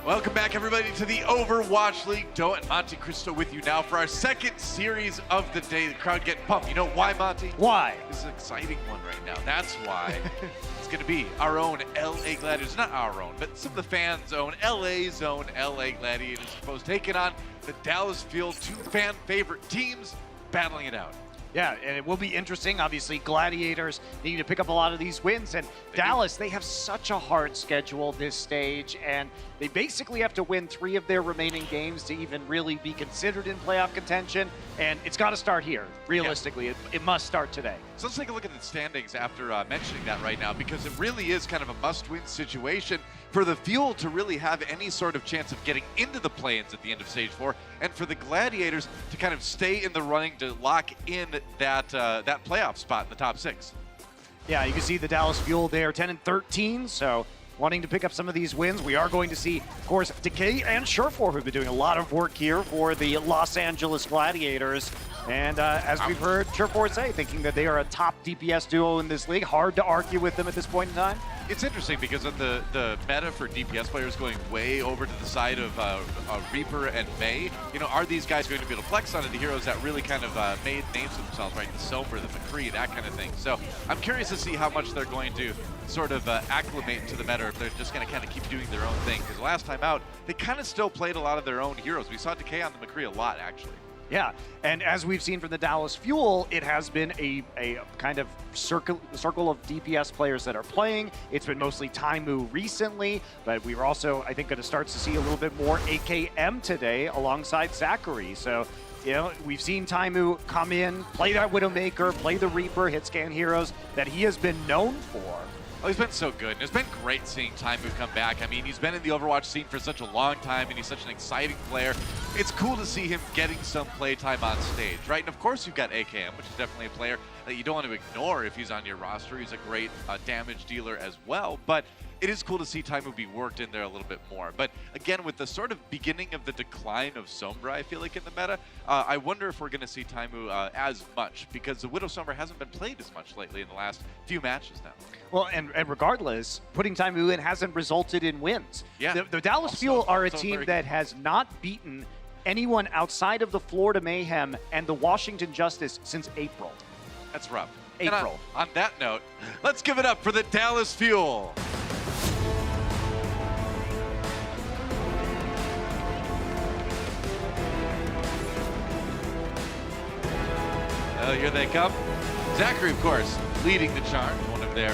Welcome back, everybody, to the Overwatch League. Doe and Monte Cristo with you now for our second series of the day. The crowd getting pumped. You know why, Monty? Why? This is an exciting one right now. That's why it's going to be our own LA Gladiators. Not our own, but some of the fans' own, LA's own LA Gladiators, supposed taking on the Dallas Field, two fan favorite teams battling it out. Yeah, and it will be interesting. Obviously, Gladiators need to pick up a lot of these wins, and Dallas, they have such a hard schedule this stage, and they basically have to win 3 of their remaining games to even really be considered in playoff contention, and it's got to start here. Realistically, it must start today. So let's take a look at the standings after mentioning that right now, because it really is kind of a must-win situation for the Fuel to really have any sort of chance of getting into the play-ins at the end of Stage 4, and for the Gladiators to kind of stay in the running to lock in that playoff spot in the top 6. Yeah, you can see the Dallas Fuel there, 10-13, so wanting to pick up some of these wins. We are going to see, of course, Decay and Surefour, who've been doing a lot of work here for the Los Angeles Gladiators. And as we've heard Surefour say, thinking that they are a top DPS duo in this league. Hard to argue with them at this point in time. It's interesting because of the meta for DPS players going way over to the side of Reaper and Mei. You know, are these guys going to be able to flex onto the heroes that really kind of made names for themselves, right? The Sombra, the McCree, that kind of thing. So I'm curious to see how much they're going to sort of acclimate to the meta, if they're just going to kind of keep doing their own thing. Because last time out, they kind of still played a lot of their own heroes. We saw Decay on the McCree a lot, actually. Yeah, and as we've seen from the Dallas Fuel, it has been a kind of circle of DPS players that are playing. It's been mostly Taimu recently, but we were also, I think, going to start to see a little bit more AKM today alongside Zachary. So, you know, we've seen Taimu come in, play that Widowmaker, play the Reaper, hit scan heroes that he has been known for. Oh, he's been so good, and it's been great seeing Taimu come back. I mean, he's been in the Overwatch scene for such a long time, and he's such an exciting player. It's cool to see him getting some playtime on stage, right? And of course, you've got AKM, which is definitely a player that you don't want to ignore if he's on your roster. He's a great damage dealer as well, but it is cool to see Taimu be worked in there a little bit more. But again, with the sort of beginning of the decline of Sombra, I feel like in the meta, I wonder if we're going to see Taimu as much, because the Widow Sombra hasn't been played as much lately in the last few matches now. Well, and regardless, putting Taimu in hasn't resulted in wins. Yeah. The Dallas Fuel are a team that has not beaten anyone outside of the Florida Mayhem and the Washington Justice since April. That's rough. April. On that note, let's give it up for the Dallas Fuel. Here they come. Zachary, of course, leading the charge. One of their,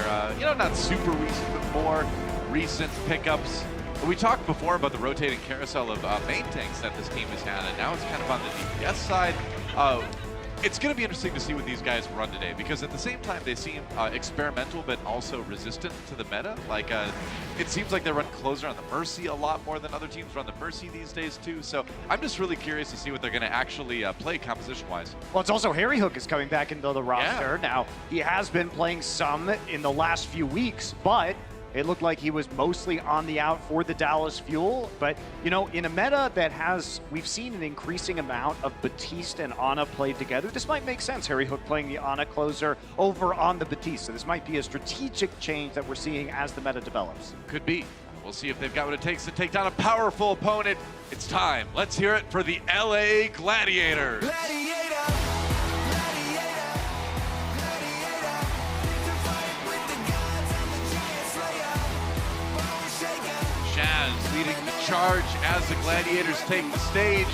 not super recent, but more recent pickups. We talked before about the rotating carousel of main tanks that this team has had, and now it's kind of on the DPS side. It's going to be interesting to see what these guys run today, because at the same time they seem experimental but also resistant to the meta. Like it seems like they run closer on the Mercy a lot more than other teams run the Mercy these days too. So I'm just really curious to see what they're going to actually play composition-wise. Well, it's also Harry Hook is coming back into the roster. Yeah. Now, he has been playing some in the last few weeks, but it looked like he was mostly on the out for the Dallas Fuel. But, you know, in a meta that we've seen an increasing amount of Batiste and Ana played together, this might make sense. Harry Hook playing the Ana closer over on the Batiste. So this might be a strategic change that we're seeing as the meta develops. Could be. We'll see if they've got what it takes to take down a powerful opponent. It's time. Let's hear it for the LA Gladiators. Shaz leading the charge as the Gladiators take the stage.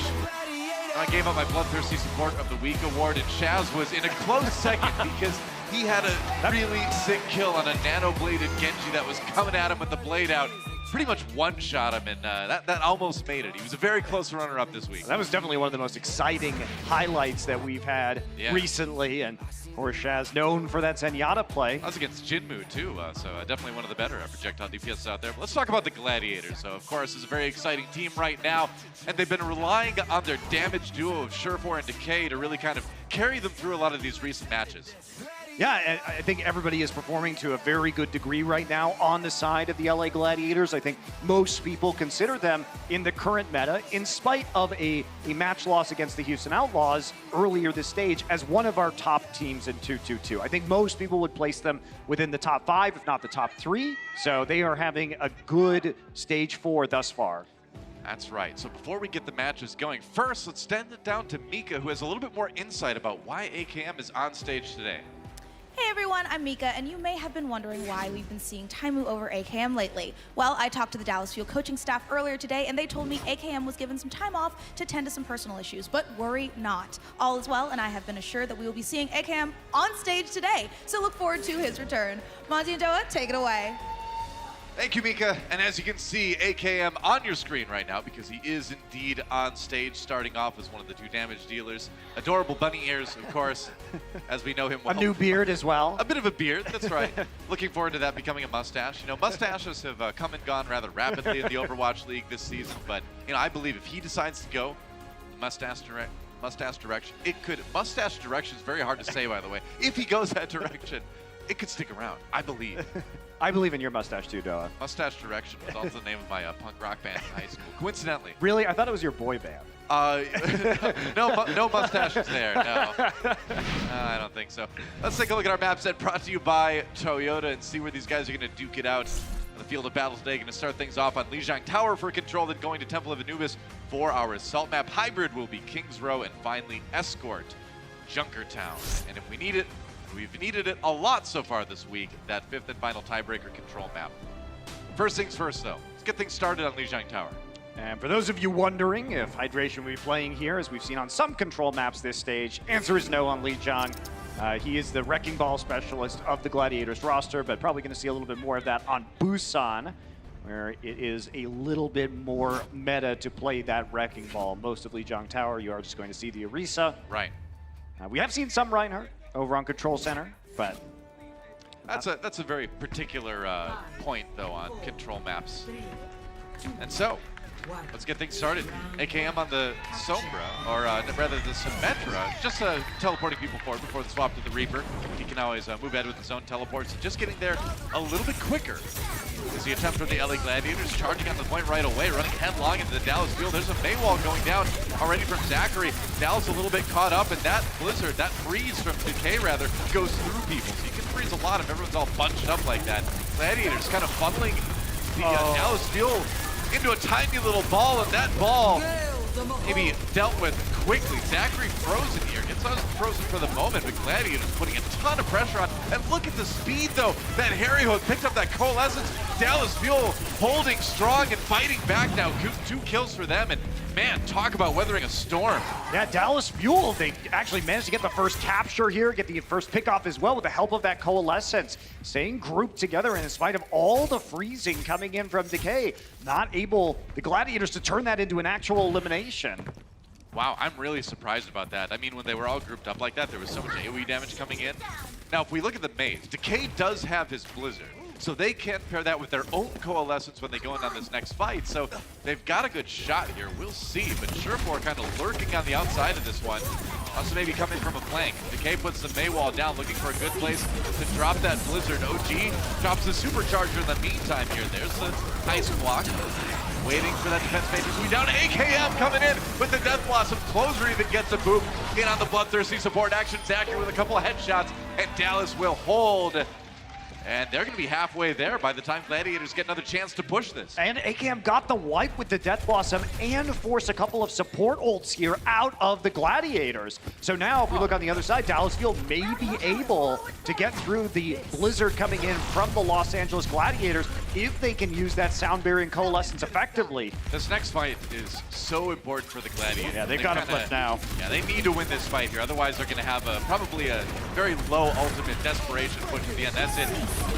I gave up my Bloodthirsty Support of the Week award, and Shaz was in a close second because he had a really sick kill on a nano-bladed Genji that was coming at him with the blade out. Pretty much one-shot him, and that almost made it. He was a very close runner-up this week. That was definitely one of the most exciting highlights that we've had recently, and of course Shaz known for that Zenyatta play. That was against Jinmu too, so definitely one of the better projectile DPS out there. But let's talk about the Gladiators. So of course, it's a very exciting team right now, and they've been relying on their damage duo of Surefour and Decay to really kind of carry them through a lot of these recent matches. Yeah, I think everybody is performing to a very good degree right now on the side of the LA Gladiators. I think most people consider them in the current meta, in spite of a match loss against the Houston Outlaws earlier this stage, as one of our top teams in 2-2-2. I think most people would place them within the top 5, if not the top 3. So they are having a good stage 4 thus far. That's right. So before we get the matches going, first, let's send it down to Mika, who has a little bit more insight about why AKM is on stage today. Hey everyone, I'm Mika, and you may have been wondering why we've been seeing Taimu over AKM lately. Well, I talked to the Dallas Fuel coaching staff earlier today, and they told me AKM was given some time off to tend to some personal issues, but worry not. All is well, and I have been assured that we will be seeing AKM on stage today, so look forward to his return. Monty and Doa, take it away. Thank you, Mika. And as you can see, AKM on your screen right now, because he is indeed on stage, starting off as one of the 2 damage dealers. Adorable bunny ears, of course, as we know him well. A new beard as well. A bit of a beard, that's right. Looking forward to that becoming a mustache. You know, mustaches have come and gone rather rapidly in the Overwatch League this season, but, you know, I believe if he decides to go the mustache direction, it could. Mustache direction is very hard to say, by the way. If he goes that direction, it could stick around, I believe. I believe in your mustache too, Doa. Mustache Direction was also the name of my punk rock band in high school, coincidentally. Really? I thought it was your boy band. No mustaches there, no. I don't think so. Let's take a look at our map set brought to you by Toyota and see where these guys are going to duke it out on the field of battle today. Going to start things off on Lijiang Tower for control, then going to Temple of Anubis for our assault map. Hybrid will be King's Row, and finally Escort, Junkertown. And if we need it, we've needed it a lot so far this week, that 5th and final tiebreaker control map. First things first, though. Let's get things started on Lijiang Tower. And for those of you wondering if Hydration will be playing here, as we've seen on some control maps this stage, answer is no on Lijiang. He is the Wrecking Ball specialist of the Gladiators roster, but probably going to see a little bit more of that on Busan, where it is a little bit more meta to play that Wrecking Ball. Most of Lijiang Tower, you are just going to see the Orisa. Right. We have seen some Reinhardt over on Control Center, but that's a very particular point, though, on control maps. And so, let's get things started. AKM on the Sombra, or rather the Symmetra, just teleporting people forward before the swap to the Reaper. He can always move ahead with his own teleports, just getting there a little bit quicker. As the attempt from the LA Gladiators, charging on the point right away, running headlong into the Dallas field. There's a Maywall going down already from Zachary. Dallas a little bit caught up, and that Blizzard, that freeze from Decay rather, goes through people. So you can freeze a lot if everyone's all bunched up like that. Gladiators kind of funneling the Dallas field into a tiny little ball, and that ball maybe dealt with quickly. Zachary frozen here. Gets frozen for the moment, but Gladiators putting a ton of pressure on. And look at the speed, though. That Harry Hook picked up that Coalescence. Dallas Fuel holding strong and fighting back now. 2 kills for them, and man, talk about weathering a storm. Yeah, Dallas Fuel, they actually managed to get the first capture here, get the first pick off as well with the help of that Coalescence. Staying grouped together, and in spite of all the freezing coming in from Decay, not able, the Gladiators, to turn that into an actual elimination. Wow, I'm really surprised about that. I mean, when they were all grouped up like that, there was so much AoE damage coming in. Now, if we look at the maze, Decay does have his Blizzard, so they can pair that with their own Coalescence when they go in on this next fight. So they've got a good shot here. We'll see, but Sherfor kind of lurking on the outside of this one. Also maybe coming from a flank. Decay puts the Maywall down, looking for a good place to drop that Blizzard. OG drops the Supercharger in the meantime here. There's the Ice Block. Waiting for that defense matrix to be down. AKM coming in with the Death Blossom. Closer even gets a boop in on the bloodthirsty support action. Zachary with a couple of headshots, and Dallas will hold. And they're going to be halfway there by the time Gladiators get another chance to push this. And AKM got the wipe with the Death Blossom and force a couple of support ults here out of the Gladiators. So now, if we look on the other side, Dallas Field may be able to get through the Blizzard coming in from the Los Angeles Gladiators if they can use that Sound Barrier and Coalescence effectively. This next fight is so important for the Gladiators. Yeah, they've got to flip now. Yeah, they need to win this fight here. Otherwise, they're going to have probably a very low ultimate desperation push at the end. That's it.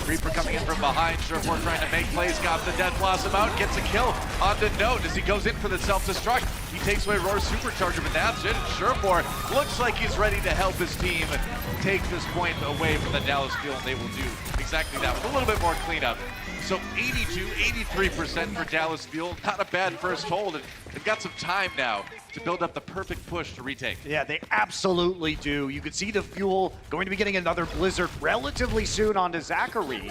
Reaper coming in from behind. Sherfor trying to make plays. Got the Death Blossom out. Gets a kill on the note as he goes in for the self-destruct. He takes away Roar's Supercharger, but that's it. Sherfor looks like he's ready to help his team take this point away from the Dallas Fuel, and they will do exactly that with a little bit more cleanup. So 82, 83% for Dallas Fuel. Not a bad first hold, and they've got some time now to build up the perfect push to retake. Yeah, they absolutely do. You could see the Fuel going to be getting another Blizzard relatively soon onto Zachary.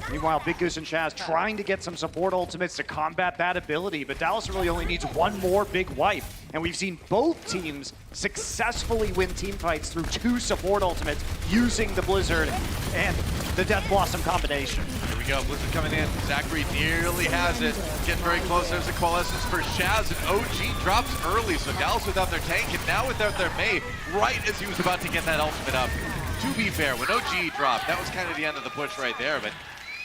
Meanwhile, Big Goose and Chaz trying to get some support ultimates to combat that ability, but Dallas really only needs one more big wipe. And we've seen both teams successfully win team fights through 2 support ultimates using the Blizzard and the Death Blossom combination. Here we go. Blizzard coming in. Zachary nearly has it. Getting very close. There's a coalescence for Shaz, and OG drops early. So Dallas without their tank, and now without their Mei, right as he was about to get that ultimate up. To be fair, when OG dropped, that was kind of the end of the push right there, but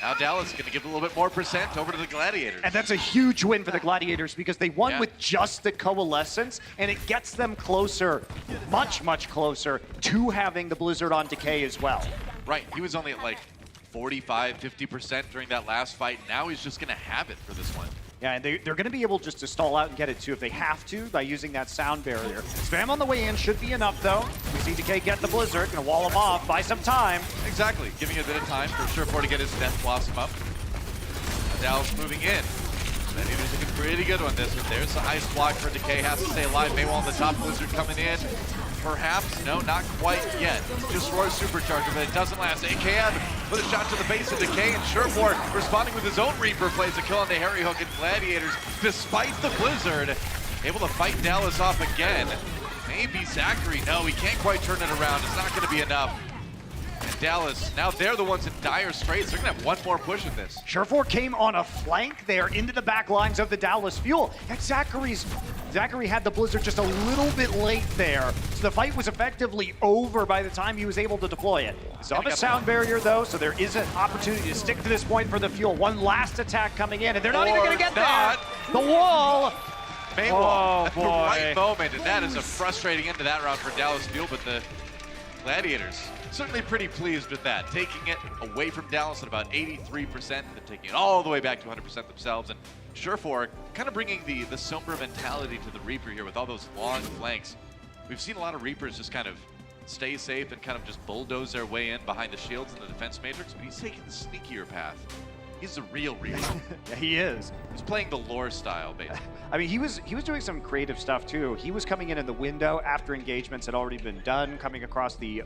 now Dallas is going to give a little bit more percent over to the Gladiators. And that's a huge win for the Gladiators because they won with just the coalescence, and it gets them closer, much, much closer to having the Blizzard on Decay as well. Right, he was only at like 45, 50% during that last fight. Now he's just going to have it for this one. Yeah, and they're going to be able just to stall out and get it too if they have to by using that sound barrier. Spam on the way in should be enough though. We see Decay get the Blizzard, going to wall him off, buy some time. Exactly, giving it a bit of time for Surefour to get his Death Blossom up. Dallas moving in. Gladiators looking pretty good on this one. There's the ice block for Decay, has to stay alive. Maywall on the top, Blizzard coming in. Perhaps, no, not quite yet. Just Roy's Supercharger, but it doesn't last. AKM with a shot to the base of Decay, and Surefour responding with his own Reaper plays a kill on the Harry Hook, and Gladiators, despite the Blizzard, able to fight Dallas off again. Maybe Zachary, no, he can't quite turn it around. It's not gonna be enough. And Dallas, now they're the ones in dire straits. They're gonna have one more push in this. Surefour came on a flank there into the back lines of the Dallas Fuel. And Zachary had the Blizzard just a little bit late there. So the fight was effectively over by the time he was able to deploy it. Saw the sound barrier though, so there is an opportunity to stick to this point for the Fuel. One last attack coming in, and they're not even gonna get there. The wall. Maywall at the boy. right moment, and that is a frustrating end to that round for Dallas Fuel, but the Gladiators certainly pretty pleased with that, taking it away from Dallas at about 83%, then taking it all the way back to 100% themselves, and Surefour kind of bringing the Sombra mentality to the Reaper here with all those long flanks. We've seen a lot of Reapers just kind of stay safe and kind of just bulldoze their way in behind the shields in the defense matrix, but he's taking the sneakier path. He's a real Reaper. Yeah, he is. He's playing the lore style, basically. I mean, he was doing some creative stuff too. He was coming in the window after engagements had already been done, coming across the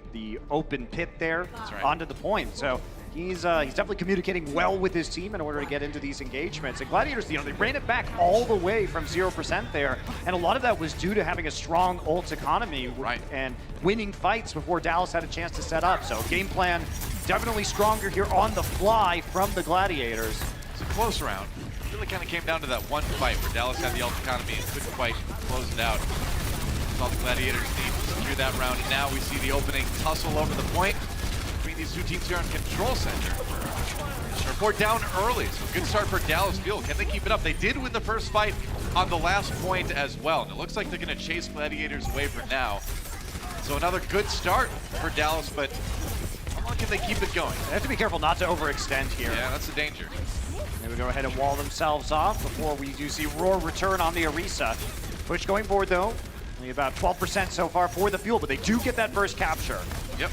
open pit there onto the point. So he's definitely communicating well with his team in order to get into these engagements. And Gladiators, they ran it back all the way from 0% there, and a lot of that was due to having a strong ult economy and winning fights before Dallas had a chance to set up. So game plan definitely stronger here on the fly from the Gladiators. It's a close round. Really kind of came down to that one fight where Dallas had the ult economy and couldn't quite close it out. That's all the Gladiators need to secure that round, and now we see the opening tussle over the point between these two teams here on Control Center. Surefour down early, so good start for Dallas Fuel. Can they keep it up? They did win the first fight on the last point as well, and it looks like they're going to chase Gladiators away for now. So another good start for Dallas, but how long can they keep it going? They have to be careful not to overextend here. Yeah, that's the danger. They would go ahead and wall themselves off before we do see Roar return on the Orisa. Push going forward though, only about 12% so far for the Fuel, but they do get that first capture. Yep.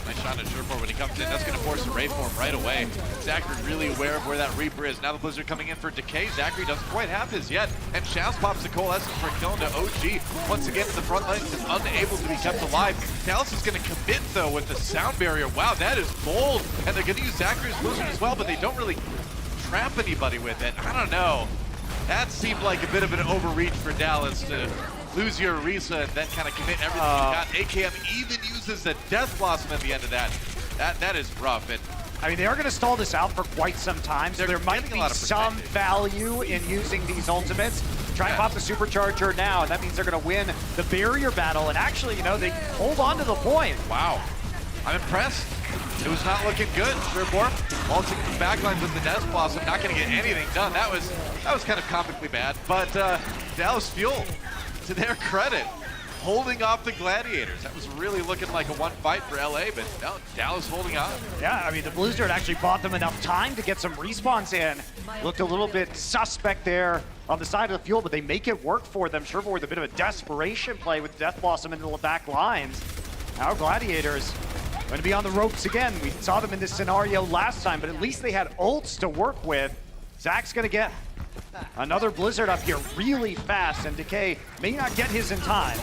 Nice shot at Surefour when he comes in. That's going to force a raid for him right away. Zachary really aware of where that Reaper is. Now the Blizzard coming in for Decay. Zachary doesn't quite have his yet. And Shaz pops the Coalescence for a kill into OG. Once again, the front line is unable to be kept alive. Dallas is going to commit, though, with the sound barrier. Wow, that is bold. And they're going to use Zachary's Blizzard as well, but they don't really trap anybody with it. I don't know. That seemed like a bit of an overreach for Dallas to lose your Orisa and then kind of commit everything you got. AKM even uses the Death Blossom at the end of that. That is rough. And I mean, they are going to stall this out for quite some time, so there might be some value in using these ultimates. Try and pop the Supercharger now, and that means they're going to win the barrier battle. And actually, they hold on to the point. Wow. I'm impressed. It was not looking good. Surefour vaulting the backlines with the Death Blossom, not going to get anything done. That was kind of comically bad. But Dallas Fuel, to their credit, holding off the Gladiators. That was really looking like a one fight for LA, but no, Dallas holding on. Yeah, I mean, the Blizzard actually bought them enough time to get some respawns in. Looked a little bit suspect there on the side of the Fuel, but they make it work for them. Surefour with a bit of a desperation play with Death Blossom into the back lines. Now Gladiators going to be on the ropes again. We saw them in this scenario last time, but at least they had ults to work with. Zach's going to get another Blizzard up here really fast, and Decay may not get his in time.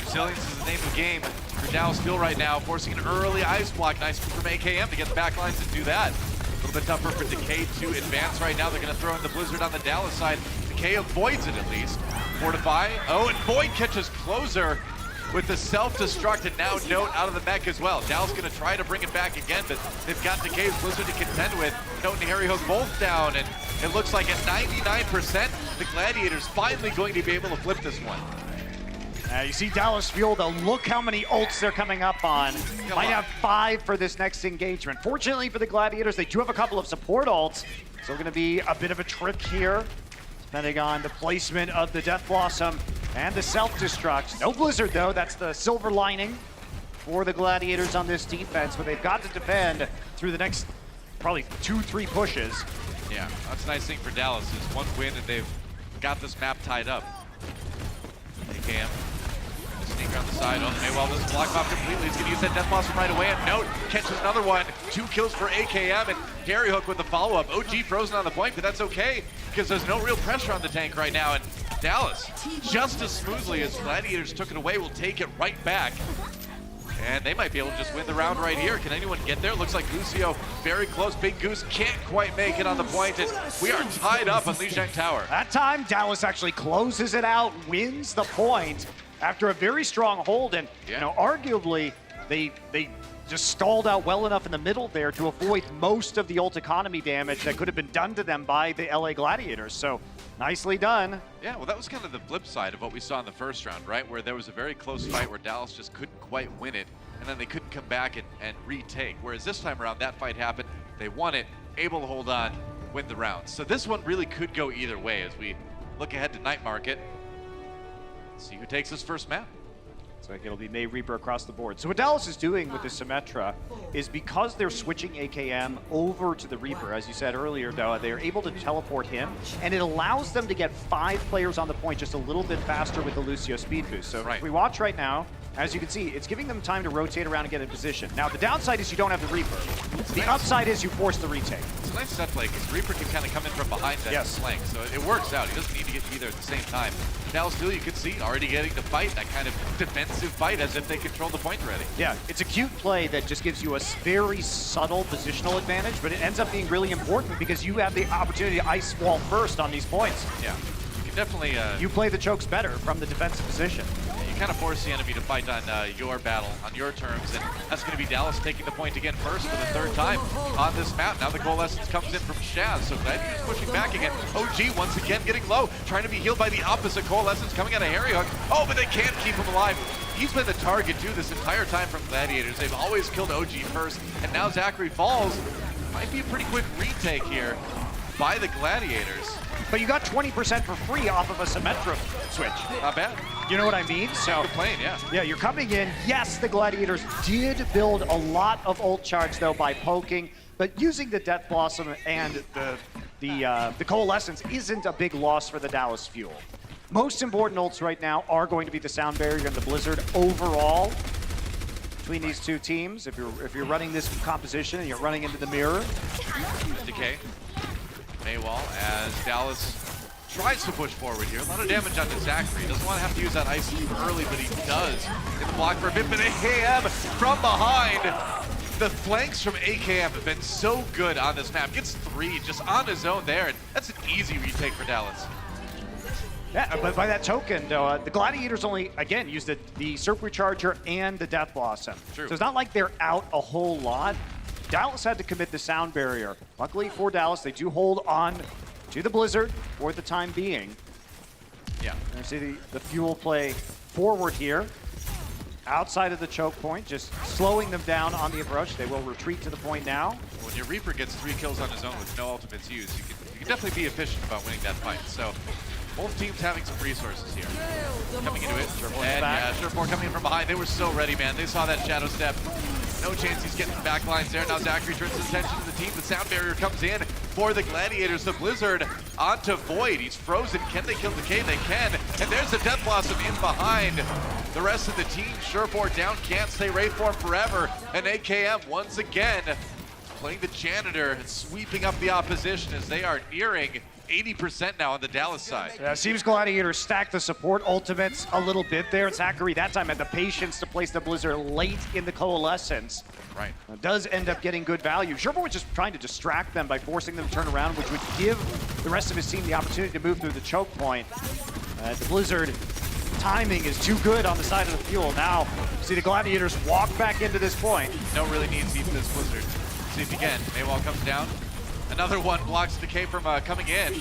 Resilience is the name of the game for Dallas Fuel right now, forcing an early ice block. Nice from AKM to get the back lines and do that. A little bit tougher for Decay to advance right now. They're going to throw in the Blizzard on the Dallas side. Decay avoids it at least. Fortify. Oh, and Void catches Closer with the self-destruct, and now Note out of the mech as well. Dallas going to try to bring it back again, but they've got Decay's Blizzard to contend with. Note and Harry Hook both down, and it looks like at 99%, the Gladiators finally going to be able to flip this one. You see Dallas Fuel, though, look how many ults they're coming up on. Might have 5 for this next engagement. Fortunately for the Gladiators, they do have a couple of support ults. So going to be a bit of a trick here, depending on the placement of the Death Blossom and the self-destruct. No Blizzard, though. That's the silver lining for the Gladiators on this defense, but they've got to defend through the next probably 2-3 pushes. Yeah, that's a nice thing for Dallas is one win and they've got this map tied up. AKM. Sneak around the side. Oh, Maywell doesn't block off completely. He's going to use that Death Blossom right away. And Note catches another one. 2 kills for AKM and Harry Hook with the follow-up. OG frozen on the point, but that's okay because there's no real pressure on the tank right now. And Dallas, just as smoothly as Gladiators took it away, will take it right back. And they might be able to just win the round right here. Can anyone get there? Looks like Lucio very close. Big Goose can't quite make it on the point. And we are tied up on Lijiang Tower. That time, Dallas actually closes it out, wins the point after a very strong hold. And you know, arguably, they just stalled out well enough in the middle there to avoid most of the ult economy damage that could have been done to them by the LA Gladiators. So nicely done. Yeah, well, that was kind of the flip side of what we saw in the first round, right? Where there was a very close fight where Dallas just couldn't quite win it, and then they couldn't come back and retake. Whereas this time around, that fight happened, they won it, able to hold on, win the round. So this one really could go either way as we look ahead to Night Market. See who takes this first map. So it'll be May Reaper across the board. So what Dallas is doing with the Symmetra is because they're switching AKM over to the Reaper, as you said earlier, Doa, they're able to teleport him, and it allows them to get 5 players on the point just a little bit faster with the Lucio speed boost. So if we watch right now, as you can see, it's giving them time to rotate around and get in position. Now, the downside is you don't have the Reaper. The upside is you force the retake. It's a nice set play because Reaper can kind of come in from behind that flank, so it works out. He doesn't need to be there at the same time. Dallas Fuel, you could see, already getting to fight, that kind of defensive fight as if they control the point already. Yeah, it's a cute play that just gives you a very subtle positional advantage, but it ends up being really important because you have the opportunity to ice wall first on these points. Yeah, you can definitely... you play the chokes better from the defensive position. You kind of force the enemy to fight on your battle, on your terms, and that's going to be Dallas taking the point again first for the 3rd time on this map. Now the Coalescence comes in from Shaz, so Gladiators pushing back again. OG once again getting low, trying to be healed by the opposite Coalescence coming out of Harry Hook. Oh, but they can't keep him alive. He's been the target too this entire time from Gladiators. They've always killed OG first, and now Zachary falls. Might be a pretty quick retake here by the Gladiators. But you got 20% for free off of a Symmetra switch. Not bad. You know what I mean? So good playing, yeah. Yeah, you're coming in. Yes, the Gladiators did build a lot of ult charge though by poking, but using the Death Blossom and the Coalescence isn't a big loss for the Dallas Fuel. Most important ults right now are going to be the Sound Barrier and the Blizzard overall between these two teams. If you're running this composition and you're running into the mirror. Decay. Maywell as Dallas tries to push forward here. A lot of damage onto Zachary. Doesn't want to have to use that ice too early, but he does. Get the block for a bit, but AKM from behind. The flanks from AKM have been so good on this map. Gets 3 just on his own there, and that's an easy retake for Dallas. Yeah, but by that token, though, the Gladiators only, again, used the Circuit Charger and the Death Blossom. True. So it's not like they're out a whole lot. Dallas had to commit the Sound Barrier. Luckily for Dallas, they do hold on to the Blizzard for the time being. Yeah. You see the Fuel play forward here. Outside of the choke point, just slowing them down on the approach. They will retreat to the point now. When your Reaper gets 3 kills on his own with no ultimates used, you can definitely be efficient about winning that fight. So both teams having some resources here. Coming into it. And yeah, Surefour coming in from behind. They were so ready, man. They saw that shadow step. No chance he's getting the back lines there. Now Zachary turns his attention to the team. The Sound Barrier comes in for the Gladiators. The Blizzard onto Void. He's frozen. Can they kill Decay? They can. And there's the Death Blossom in behind. The rest of the team, Surefour down, can't stay Wraithform forever. And AKM once again playing the janitor and sweeping up the opposition as they are nearing 80% now on the Dallas side. Seems Gladiators stacked the support ultimates a little bit there. Zachary that time had the patience to place the Blizzard late in the Coalescence. Right. Does end up getting good value. Surefour was just trying to distract them by forcing them to turn around, which would give the rest of his team the opportunity to move through the choke point. The Blizzard timing is too good on the side of the Fuel. Now, see the Gladiators walk back into this point. No really needs to eat this Blizzard. See if you can. Maywell comes down. Another one blocks Decay from coming in.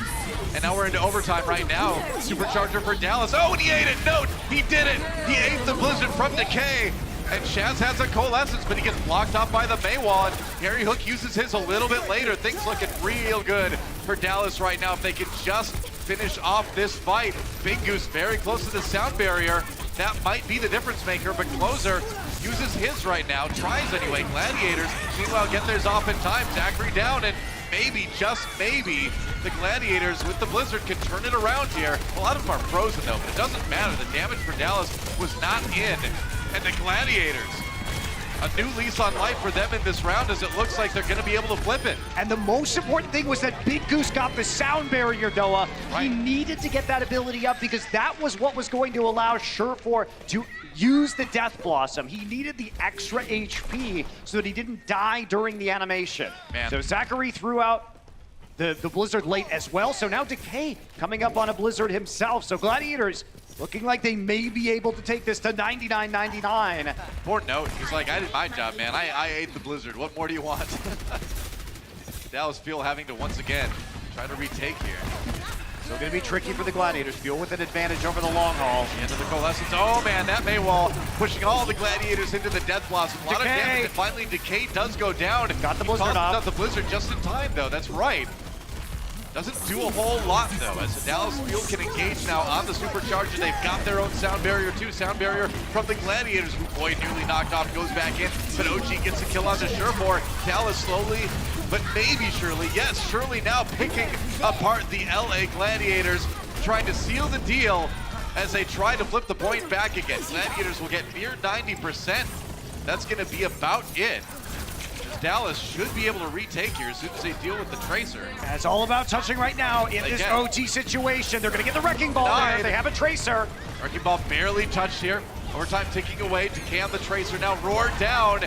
And now we're into overtime right now. Supercharger for Dallas. Oh, and he ate it. No, he did it. He ate the Blizzard from Decay. And Shaz has a Coalescence, but he gets blocked off by the Maywall. And Harry Hook uses his a little bit later. Things looking real good for Dallas right now. If they could just finish off this fight. Big Goose very close to the sound barrier. That might be the difference maker, but Closer uses his right now. Tries anyway. Gladiators, meanwhile, get theirs off in time. Zachary down, and maybe, just maybe, the Gladiators with the Blizzard can turn it around here. A lot of them are frozen though, but it doesn't matter. The damage for Dallas was not in. And the Gladiators, a new lease on life for them in this round, as it looks like they're going to be able to flip it. And the most important thing was that Big Goose got the sound barrier, Doa. Right. He needed to get that ability up because that was what was going to allow Surefour to use the Death Blossom. He needed the extra HP so that he didn't die during the animation. Man. So Zachary threw out the Blizzard late as well. So now Decay coming up on a Blizzard himself. So Gladiators looking like they may be able to take this to 99-99. Poor Note, he's like, I did my job, man. I ate the Blizzard. What more do you want? Dallas Fuel having to once again try to retake here. Still going to be tricky for the Gladiators. Fuel with an advantage over the long haul. Into the Coalescence. Oh man, that Maywall pushing all the Gladiators into the Death Blossom. A lot of damage, and finally Decay does go down. Got the Blizzard off. Got the Blizzard just in time though, that's right. Doesn't do a whole lot though, as the Dallas Fuel can engage now on the Supercharger. They've got their own sound barrier too. Sound barrier from the Gladiators, who boy nearly knocked off, goes back in, but OG gets a kill on the Surefour. Dallas slowly, but maybe surely, yes, surely now picking apart the LA Gladiators, trying to seal the deal as they try to flip the point back again. Gladiators will get near 90%. That's gonna be about it. Dallas should be able to retake here as soon as they deal with the Tracer. It's all about touching right now in this OG situation. They're going to get the Wrecking Ball there. They have a Tracer. Wrecking Ball barely touched here. Overtime ticking away. Decay on the Tracer now roared down.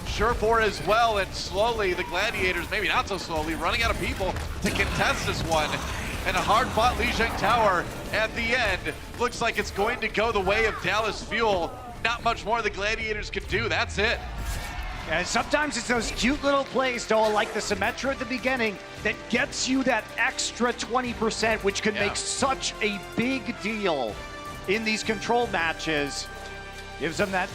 Surefour as well, and slowly the Gladiators, maybe not so slowly, running out of people to contest this one. And a hard-fought Lijiang Tower at the end. Looks like it's going to go the way of Dallas Fuel. Not much more the Gladiators can do. That's it. And sometimes it's those cute little plays, Doa, like the Symmetra at the beginning, that gets you that extra 20%, which can make such a big deal in these control matches. Gives them that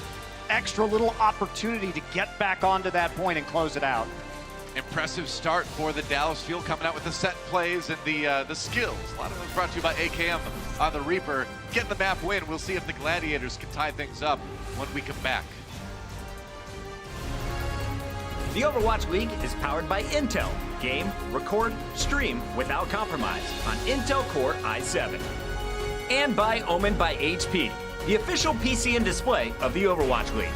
extra little opportunity to get back onto that point and close it out. Impressive start for the Dallas Fuel, coming out with the set plays and the skills. A lot of them brought to you by AKM on the Reaper. Getting the map win. We'll see if the Gladiators can tie things up when we come back. The Overwatch League is powered by Intel. Game, record, stream without compromise on Intel Core i7. And by Omen by HP, the official PC and display of the Overwatch League.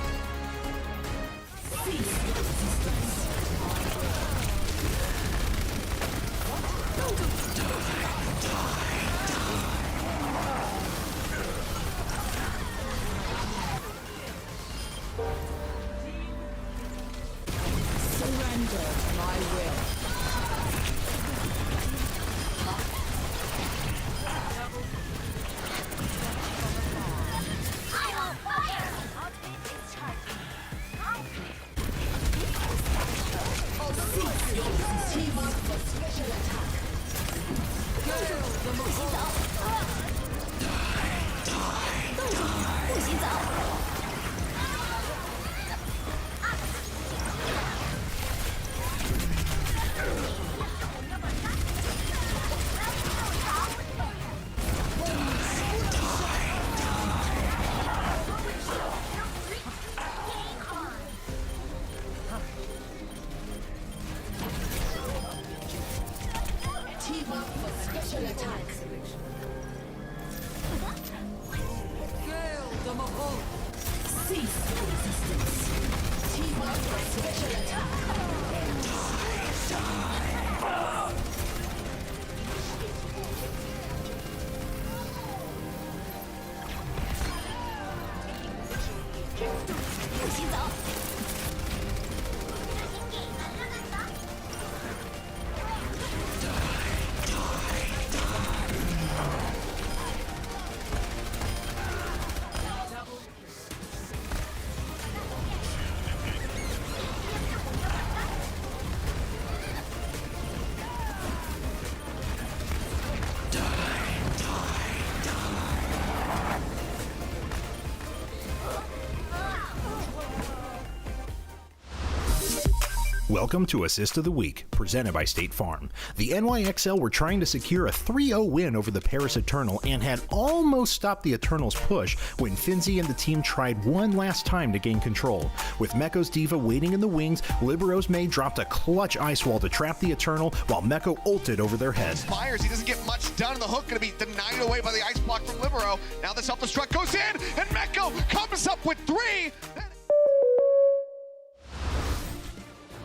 Welcome to Assist of the Week, presented by State Farm. The NYXL were trying to secure a 3-0 win over the Paris Eternal and had almost stopped the Eternals' push when Finzi and the team tried one last time to gain control. With Mekko's Diva waiting in the wings, Libero's May dropped a clutch ice wall to trap the Eternal while Mekko ulted over their head. Fires, he doesn't get much done, and the hook going to be denied away by the ice block from Libero. Now the self-destruct goes in, and Mekko comes up with 3.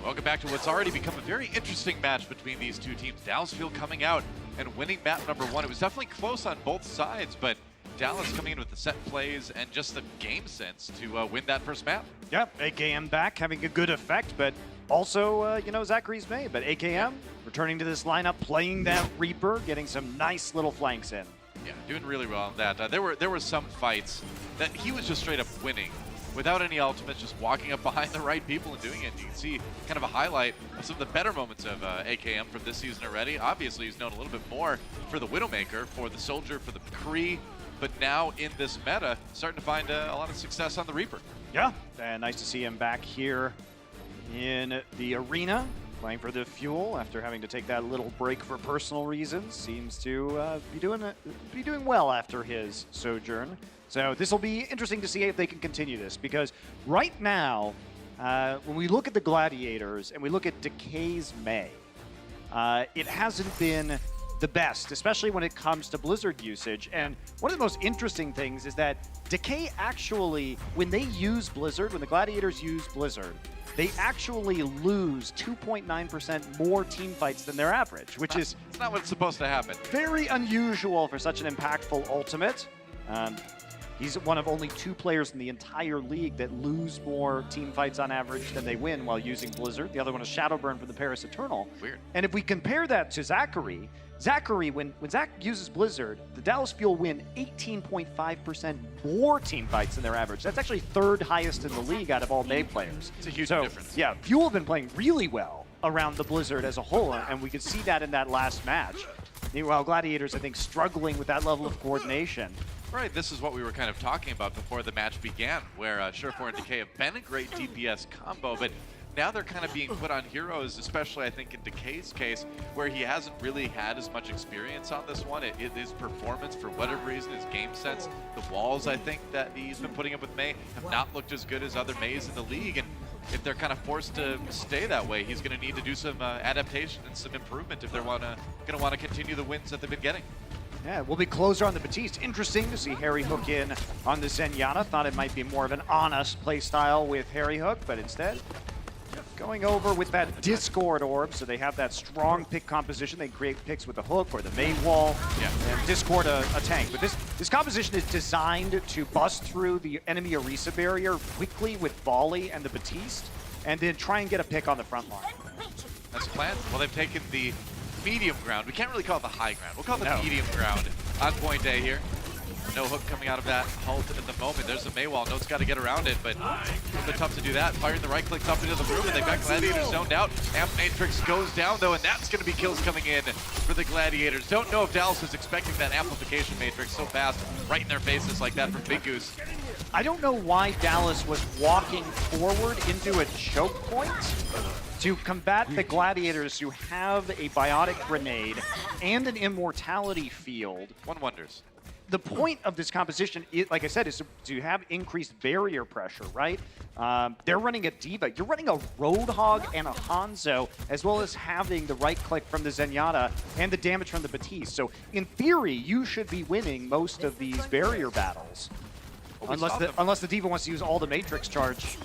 Welcome back to what's already become a very interesting match between these two teams. Dallas Fuel coming out and winning map number 1. It was definitely close on both sides, but Dallas coming in with the set plays and just the game sense to win that first map. Yeah, AKM back, having a good effect, but also, Zachary's May. But AKM returning to this lineup, playing that Reaper, getting some nice little flanks in. Yeah, doing really well on that. There were some fights that he was just straight up winning without any ultimates, just walking up behind the right people and doing it. You can see kind of a highlight of some of the better moments of AKM from this season already. Obviously, he's known a little bit more for the Widowmaker, for the Soldier, for the Kree, but now in this meta, starting to find a lot of success on the Reaper. Yeah, and nice to see him back here in the arena, playing for the Fuel after having to take that little break for personal reasons. Seems to be doing well after his sojourn. So this will be interesting to see if they can continue this, because right now, when we look at the Gladiators and we look at Decay's May, it hasn't been the best, especially when it comes to Blizzard usage. And one of the most interesting things is that Decay actually, when they use Blizzard, when the Gladiators use Blizzard, they actually lose 2.9% more team fights than their average, which is... It's not what's supposed to happen. Very unusual for such an impactful ultimate. He's one of only 2 players in the entire league that lose more team fights on average than they win while using Blizzard. The other one is Shadowburn for the Paris Eternal. Weird. And if we compare that to Zachary, when Zach uses Blizzard, the Dallas Fuel win 18.5% more team fights than their average. That's actually 3rd highest in the league out of all May players. It's a huge difference. Yeah, Fuel have been playing really well around the Blizzard as a whole, and we could see that in that last match. Meanwhile, Gladiators, I think, struggling with that level of coordination. Right, this is what we were kind of talking about before the match began, where Surefour and Decay have been a great DPS combo, but now they're kind of being put on heroes, especially I think in Decay's case, where he hasn't really had as much experience on this one. His performance, for whatever reason, his game sense, the walls I think that he's been putting up with May have not looked as good as other Mays in the league, and if they're kind of forced to stay that way, he's going to need to do some adaptation and some improvement if they're going to want to continue the wins that they've been getting. Yeah, we'll be closer on the Batiste. Interesting to see Harry Hook in on the Zenyatta. Thought it might be more of an honest play style with Harry Hook, but instead going over with that Discord orb, so they have that strong pick composition. They create picks with the Hook or the May wall, and Discord a tank. But this composition is designed to bust through the enemy Orisa barrier quickly with Volley and the Batiste, and then try and get a pick on the front line. That's the plan. Well, they've taken the medium ground. We can't really call it the high ground. We'll call it the medium ground on point A here. No Hook coming out of that halt at the moment. There's the Maywall. Note's got to get around it, but a little bit tough to do that. Firing the right clicks up into the room, and they've got Gladiators zoned out. Amp Matrix goes down, though, and that's going to be kills coming in for the Gladiators. Don't know if Dallas is expecting that amplification Matrix so fast right in their faces like that from Big Goose. I don't know why Dallas was walking forward into a choke point to combat the Gladiators, who have a biotic grenade and an immortality field. One wonders. The point of this composition, like I said, is to have increased barrier pressure, right? They're running a Diva. You're running a Roadhog and a Hanzo, as well as having the right click from the Zenyatta and the damage from the Batiste. So in theory, you should be winning most of these barrier battles. Unless the Diva wants to use all the Matrix charge.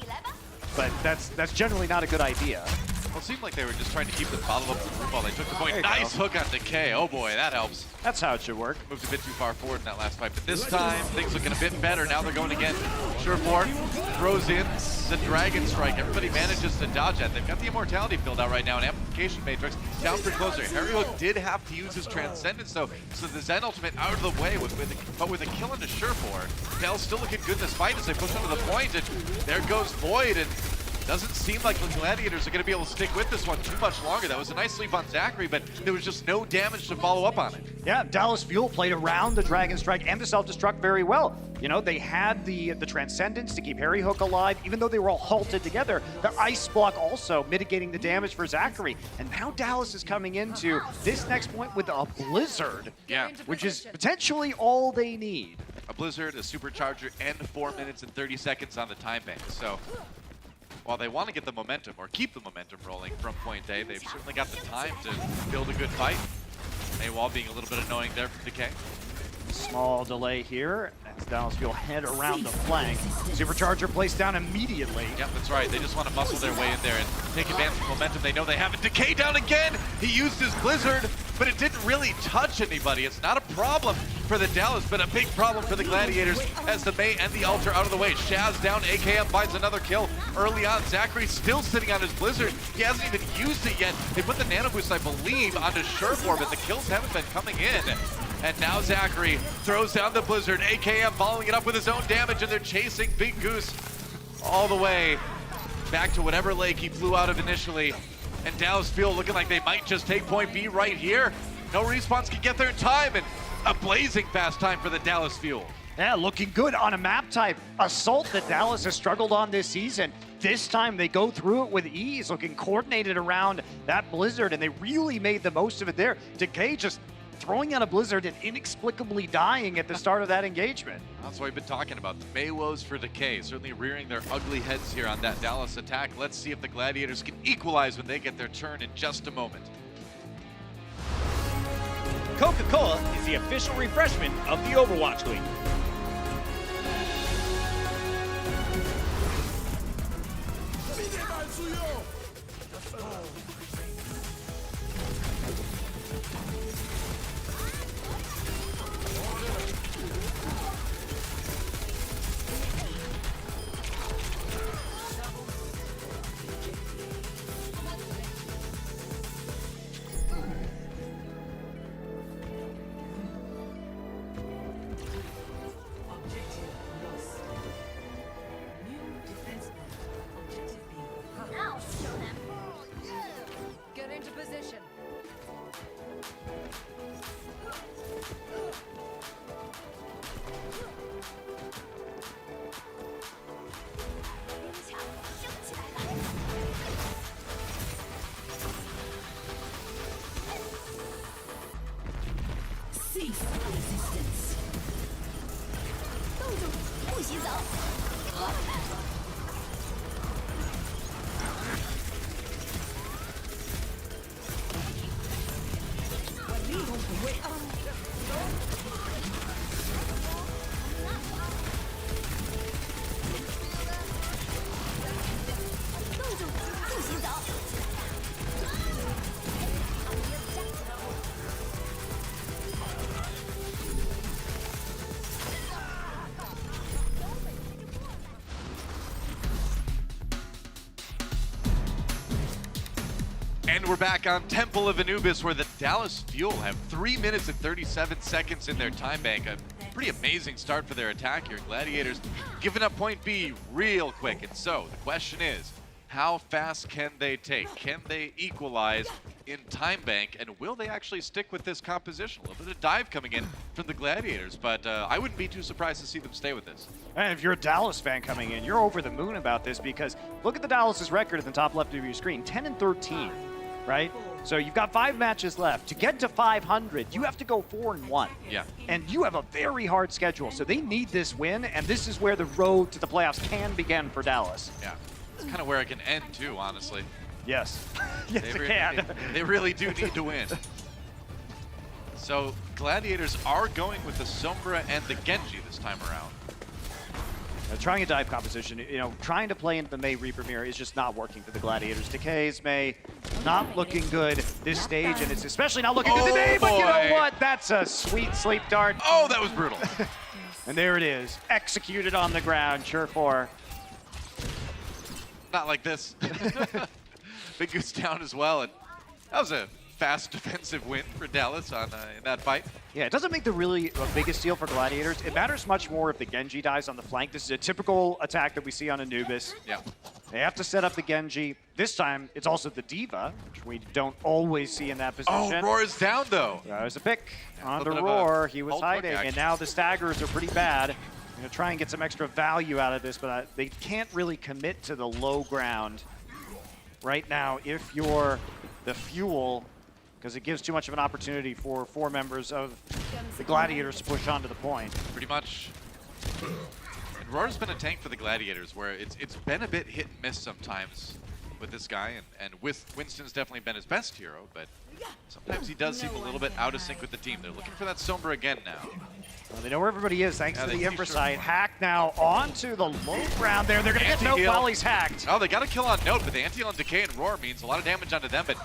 But that's generally not a good idea. Well, it seemed like they were just trying to keep the follow-up to the room while they took the point. Nice hook on Decay. Oh boy, that helps. That's how it should work. Moved a bit too far forward in that last fight, but this time things looking a bit better. Now they're going again. Surefour throws in the Dragon Strike. Everybody manages to dodge that. They've got the Immortality filled out right now, an Amplification Matrix down for closer. Harry Hook did have to use his Transcendence though, so the Zen Ultimate out of the way, but with a kill into Surefour. Dell's still looking good in this fight as they push under the point, and there goes Void, and Doesn't seem like the Gladiators are going to be able to stick with this one too much longer. That was a nice sleep on Zachary, but there was just no damage to follow up on it. Yeah, Dallas Fuel played around the Dragon Strike and the self-destruct very well. You know, they had the Transcendence to keep Harry Hook alive, even though they were all halted together. The Ice Block also mitigating the damage for Zachary. And now Dallas is coming into this next point with a Blizzard, Yeah. which is potentially all they need. A Blizzard, a Supercharger, and 4 minutes and 30 seconds on the time bank. So while they want to get the momentum or keep the momentum rolling from point A, they've certainly got the time to build a good fight. AWOL being a little bit annoying there from Decay. Small delay here as Dallas Fuel head around the flank. Supercharger placed down immediately. Yep, that's right. They just want to muscle their way in there and take advantage of momentum they know they have it. Decay down again! He used his Blizzard, but it didn't really touch anybody. It's not a problem for the Dallas, but a big problem for the Gladiators as the Mei and the Ult are out of the way. Shaz down, AKM finds another kill early on. Zachary still sitting on his Blizzard. He hasn't even used it yet. They put the Nano Boost, I believe, onto Sherborne, but the kills haven't been coming in. And now Zachary throws down the Blizzard. AKM following it up with his own damage, and they're chasing Big Goose all the way back to whatever lake he flew out of initially. And Dallas Fuel looking like they might just take point B right here. No respawns can get there in time, and a blazing fast time for the Dallas Fuel. Yeah, looking good on a map type. Assault that Dallas has struggled on this season. This time they go through it with ease, looking coordinated around that Blizzard, and they really made the most of it there. Decay just throwing out a Blizzard and inexplicably dying at the start of that engagement. That's what we've been talking about. The Mei woes for Decay, certainly rearing their ugly heads here on that Dallas attack. Let's see if the Gladiators can equalize when they get their turn in just a moment. Coca-Cola is the official refreshment of the Overwatch League. Get into position. Cease resistance. 动住，不许走！ 动住，不许走！ And we're back on Temple of Anubis, where the Dallas Fuel have 3 minutes and 37 seconds in their time bank. A pretty amazing start for their attack here. Gladiators giving up point B real quick. And so the question is, how fast can they take? Can they equalize in time bank? And will they actually stick with this composition? A little bit of dive coming in from the Gladiators, but I wouldn't be too surprised to see them stay with this. And if you're a Dallas fan coming in, you're over the moon about this because look at the Dallas' record at the top left of your screen, 10-13. Right? So you've got 5 matches left. To get to 500, you have to go 4-1. Yeah. And you have a very hard schedule. So they need this win, and this is where the road to the playoffs can begin for Dallas. Yeah. It's kind of where it can end too, honestly. Yes. Yes, it can. They really do need to win. So Gladiators are going with the Sombra and the Genji this time around. Trying a dive composition, you know, trying to play into the Mei Reaper mirror is just not working for the Gladiators. Decay's Mei not looking good this stage, and it's especially not looking good today, but you know what? That's a sweet sleep dart. Oh, that was brutal. And there it is, executed on the ground, sure for. Not like this. Big Goose down as well, and that was a fast defensive win for Dallas on in that fight. Yeah, it doesn't make the really biggest deal for Gladiators. It matters much more if the Genji dies on the flank. This is a typical attack that we see on Anubis. Yeah. They have to set up the Genji. This time, it's also the Diva, which we don't always see in that position. Oh, Roar is down though. There's a pick onto little bit of a Roar. He was hold hiding, quick and action. now the staggers are pretty bad. Gonna try and get some extra value out of this, but they can't really commit to the low ground right now if you're the Fuel, because it gives too much of an opportunity for 4 members of the Gladiators to push onto the point. Pretty much. And Roar's been a tank for the Gladiators, where it's been a bit hit and miss sometimes with this guy, and with Winston's definitely been his best hero, but sometimes he does seem a little bit out of sync with the team. They're looking for that Sombra again now. Well, they know where everybody is thanks Yeah, to they the see infra sure. site. Hack now onto the low ground there. They're going to get no Anti-heal. while he's hacked. Oh, they got a kill on Note, but the anti-heal on Decay and Roar means a lot of damage onto them, but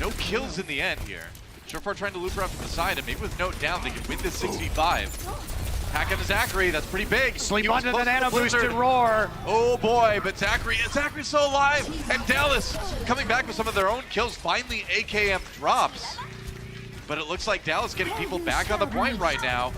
no kills in the end here. Surefour trying to loop around from the side, and maybe with Note down, they can win this 6v5. Hack on Zachary, that's pretty big. Sleep He was onto the close to nano boosted Blizzard. Roar. Oh boy, but Zachary's still alive, and Dallas coming back with some of their own kills. Finally, AKM drops, but it looks like Dallas getting people back on the point right now.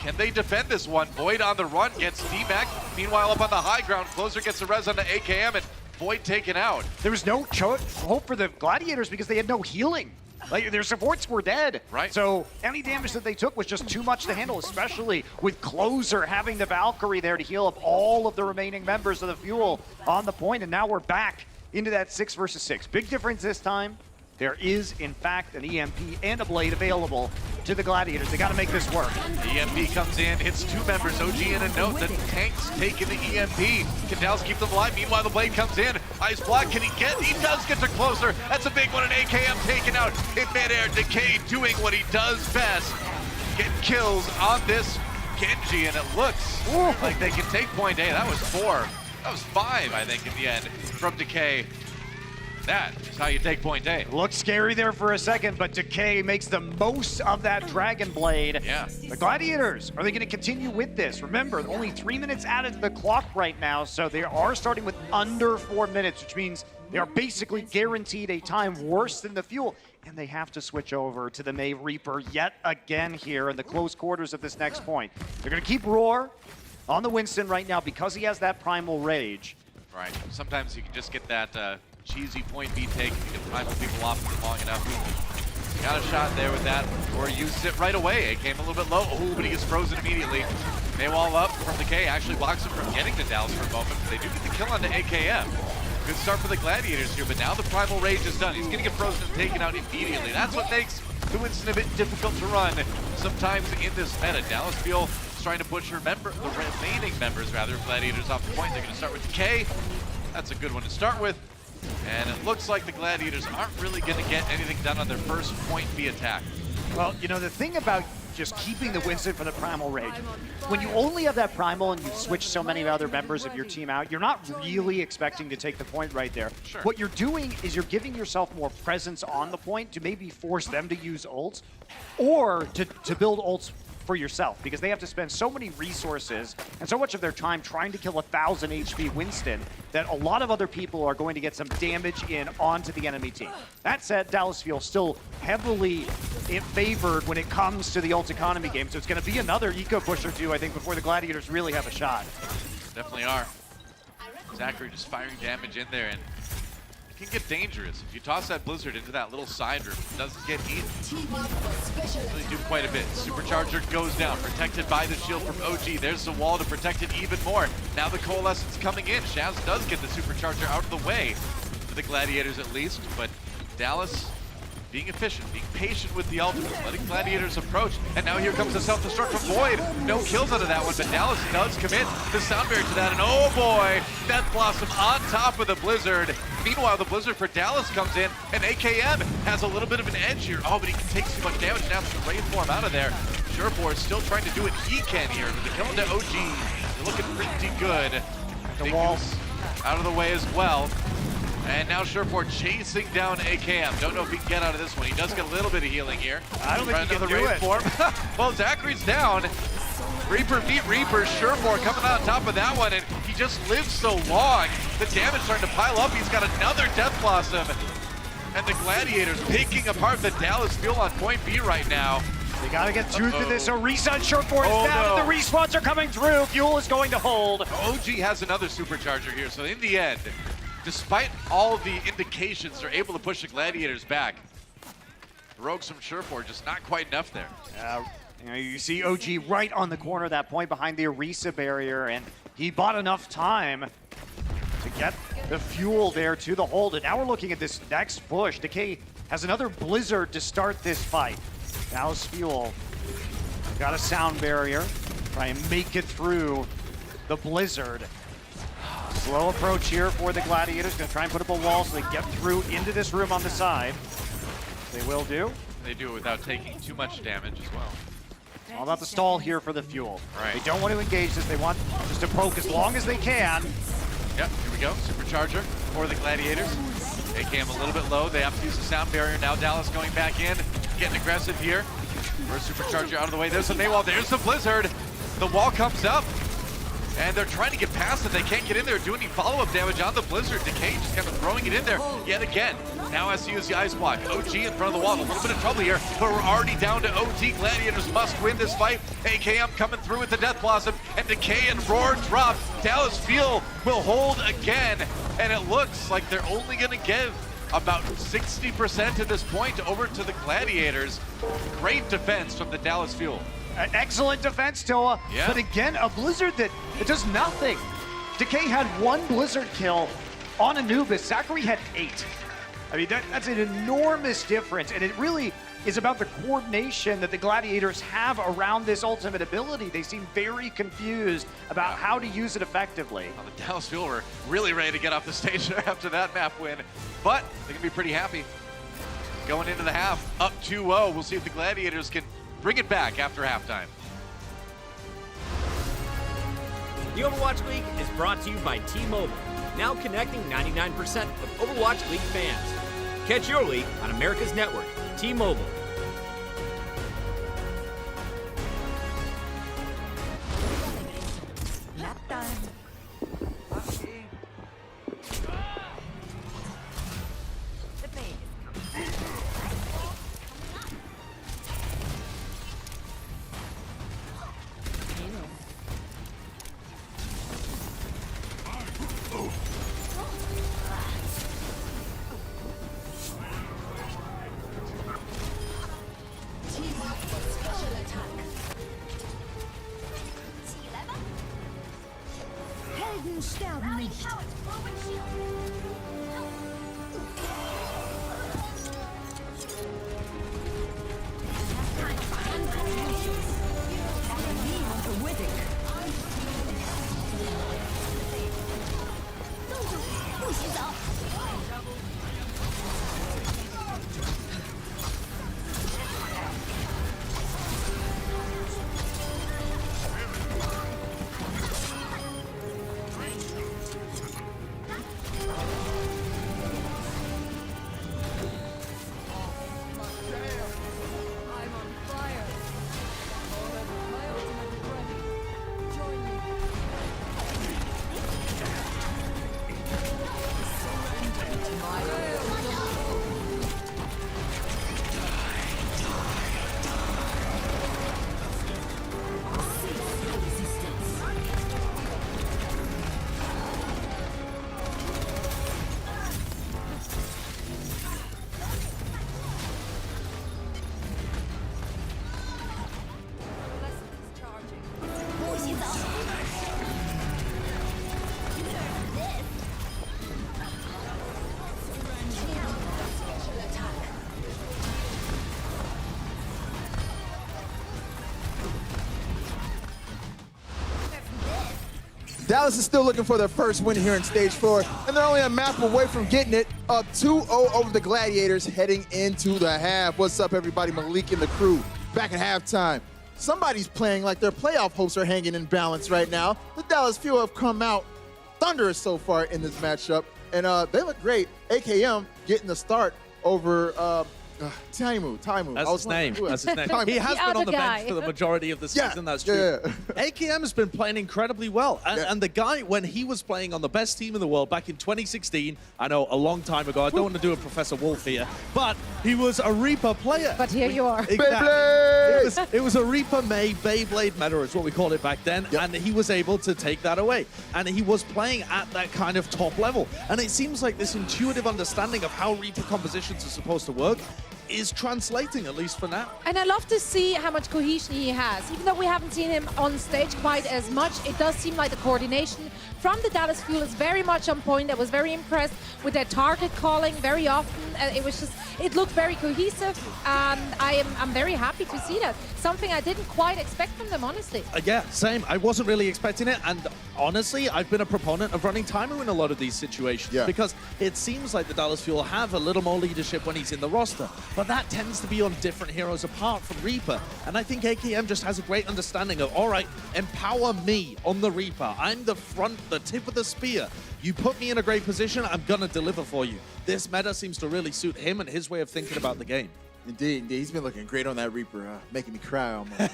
Can they defend this one? Void on the run gets D-Mac. Meanwhile, up on the high ground, Closer gets a res on the AKM, and Void taken out. There was no hope for the Gladiators because they had no healing. Like, their supports were dead. Right. So any damage that they took was just too much to handle, especially with Closer having the Valkyrie there to heal up all of the remaining members of the Fuel on the point, and now we're back into that 6 versus 6. Big difference this time. There is, in fact, an EMP and a Blade available to the Gladiators. They got to make this work. EMP comes in, hits 2 members, OG and a Note. The tank's taking the EMP. Can Dallas keep them alive? Meanwhile, the Blade comes in. Ice block, can he get? He does get to Closer. That's a big one, and AKM taken out in midair. Decay doing what he does best. Get kills on this Genji, and it looks like they can take point A. That was 4. That was 5, I think, in the end, from Decay. That is how you take point A. Looked scary there for a second, but Decay makes the most of that Dragon Blade. Yeah. The Gladiators, are they going to continue with this? Remember, only 3 minutes added to the clock right now, so they are starting with under 4 minutes, which means they are basically guaranteed a time worse than the Fuel, and they have to switch over to the May Reaper yet again here in the close quarters of this next point. They're going to keep Roar on the Winston right now because he has that Primal Rage. Right. Sometimes you can just get that cheesy point B take if you can primal people off for long enough. Got a shot there with that, or used it right away. It came a little bit low. Oh, but he gets frozen immediately. Maywall up from Decay, actually blocks him from getting to Dallas for a moment, but they do get the kill onto AKM. Good start for the Gladiators here, but now the Primal Rage is done. He's gonna get frozen and taken out immediately. That's what makes the Winston a bit difficult to run sometimes in this meta. Dallas feel trying to push the remaining members, rather, Gladiators off the point. They're gonna start with Decay. That's a good one to start with. And it looks like the Gladiators aren't really going to get anything done on their first point B attack. Well, you know, the thing about just keeping the Winston for the Primal Rage, when you only have that Primal and you switch so many other members of your team out, you're not really expecting to take the point right there. Sure. What you're doing is you're giving yourself more presence on the point to maybe force them to use ults or to build ults for yourself, because they have to spend so many resources and so much of their time trying to kill 1,000 HP Winston that a lot of other people are going to get some damage in onto the enemy team. That said, Dallas feels still heavily favored when it comes to the ult economy game, so it's going to be another eco push or two, I think, before the Gladiators really have a shot. Definitely are. Zachary just firing damage in there, and it can get dangerous. If you toss that Blizzard into that little side room, it doesn't get eaten. Really do quite a bit. Supercharger goes down, protected by the shield from OG. There's the wall to protect it even more. Now the Coalescence coming in. Shaz does get the Supercharger out of the way, for the Gladiators at least, but Dallas being efficient, being patient with the ultimate, letting Gladiators approach, and now here comes the self-destruct from Void. No kills out of that one, but Dallas does commit the Soundberry to that, and oh boy, Death Blossom on top of the Blizzard. Meanwhile, the Blizzard for Dallas comes in, and AKM has a little bit of an edge here. Oh, but he takes too much damage now to Rainform out of there. Surefour is still trying to do what he can here, but the kill into OG, they're looking pretty good. The walls out of the way as well. And now Surefour chasing down AKM. Don't know if he can get out of this one. He does get a little bit of healing here. I don't think he can do it. Well, Zachary's down. Reaper beat Reaper. Surefour coming on top of that one, and he just lives so long. The damage starting to pile up. He's got another Death Blossom. And the Gladiators picking apart the Dallas Fuel on point B right now. They gotta get through this. Orisa and Surefour is down, and the respawns are coming through. Fuel is going to hold. OG has another Supercharger here, so in the end, despite all the indications, they're able to push the Gladiators back. Rogues from Sherford, just not quite enough there. You know, you see OG right on the corner of that point behind the Orisa barrier, and he bought enough time to get the fuel there to the hold. And now we're looking at this next push. Decay has another Blizzard to start this fight. Dallas Fuel got a sound barrier. Try and make it through the Blizzard. Slow approach here for the Gladiators. Gonna try and put up a wall so they get through into this room on the side. They will do. They do it without taking too much damage as well. All about the stall here for the fuel. Right. They don't want to engage this. They want just to poke as long as they can. Yep, here we go. Supercharger for the Gladiators. AKM a little bit low. They have to use the sound barrier. Now Dallas going back in, getting aggressive here. First Supercharger out of the way. There's the Maywall. There's the Blizzard. The wall comes up, and they're trying to get past it. They can't get in there, do any follow-up damage on the Blizzard. Decay just kind of throwing it in there yet again. Now has to use the Ice Block. OG in front of the wall. A little bit of trouble here, but we're already down to OT. Gladiators must win this fight. AKM coming through with the Death Blossom, and Decay and Roar drop. Dallas Fuel will hold again, and it looks like they're only going to give about 60% at this point over to the Gladiators. Great defense from the Dallas Fuel. An excellent defense, Toa. Yeah. But again, a Blizzard that it does nothing. Decay had 1 Blizzard kill on Anubis. Zachary had 8. I mean, that's an enormous difference, and it really is about the coordination that the Gladiators have around this ultimate ability. They seem very confused about how to use it effectively. Well, the Dallas Fuel were really ready to get off the stage there after that map win, but they can be pretty happy. Going into the half, up 2-0. We'll see if the Gladiators can bring it back after halftime. The Overwatch League is brought to you by T-Mobile, now connecting 99% of Overwatch League fans. Catch your league on America's network, T-Mobile. Helden sterben nicht.不洗澡。Dallas is still looking for their first win here in Stage 4, and they're only a map away from getting it, up 2-0 over the Gladiators heading into the half. What's up, everybody? Malik and the crew back at halftime. Somebody's playing like their playoff hopes are hanging in balance right now. The Dallas Fuel have come out thunderous so far in this matchup, and they look great. AKM getting the start over Taimu. That's his name. That's his name. He has been on the bench for the majority of the season. That's true. Yeah. AKM has been playing incredibly well. And the guy, when he was playing on the best team in the world back in 2016, I know a long time ago, I don't want to do a Professor Wolf here, but he was a Reaper player. But here you are. Exactly. It was a Reaper May Beyblade meta is what we called it back then, and he was able to take that away. And he was playing at that kind of top level. And it seems like this intuitive understanding of how Reaper compositions are supposed to work is translating, at least for now. And I love to see how much cohesion he has. Even though we haven't seen him on stage quite as much, it does seem like the coordination from the Dallas Fuel is very much on point. I was very impressed with their target calling very often. It looked very cohesive, and I'm very happy to see that. Something I didn't quite expect from them, honestly. Yeah, same. I wasn't really expecting it, and honestly, I've been a proponent of running Taimu in a lot of these situations because it seems like the Dallas Fuel have a little more leadership when he's in the roster, but that tends to be on different heroes apart from Reaper, and I think AKM just has a great understanding of, all right, empower me on the Reaper. I'm the tip of the spear. You put me in a great position, I'm gonna deliver for you. This meta seems to really suit him and his way of thinking about the game. Indeed. He's been looking great on that Reaper, making me cry almost.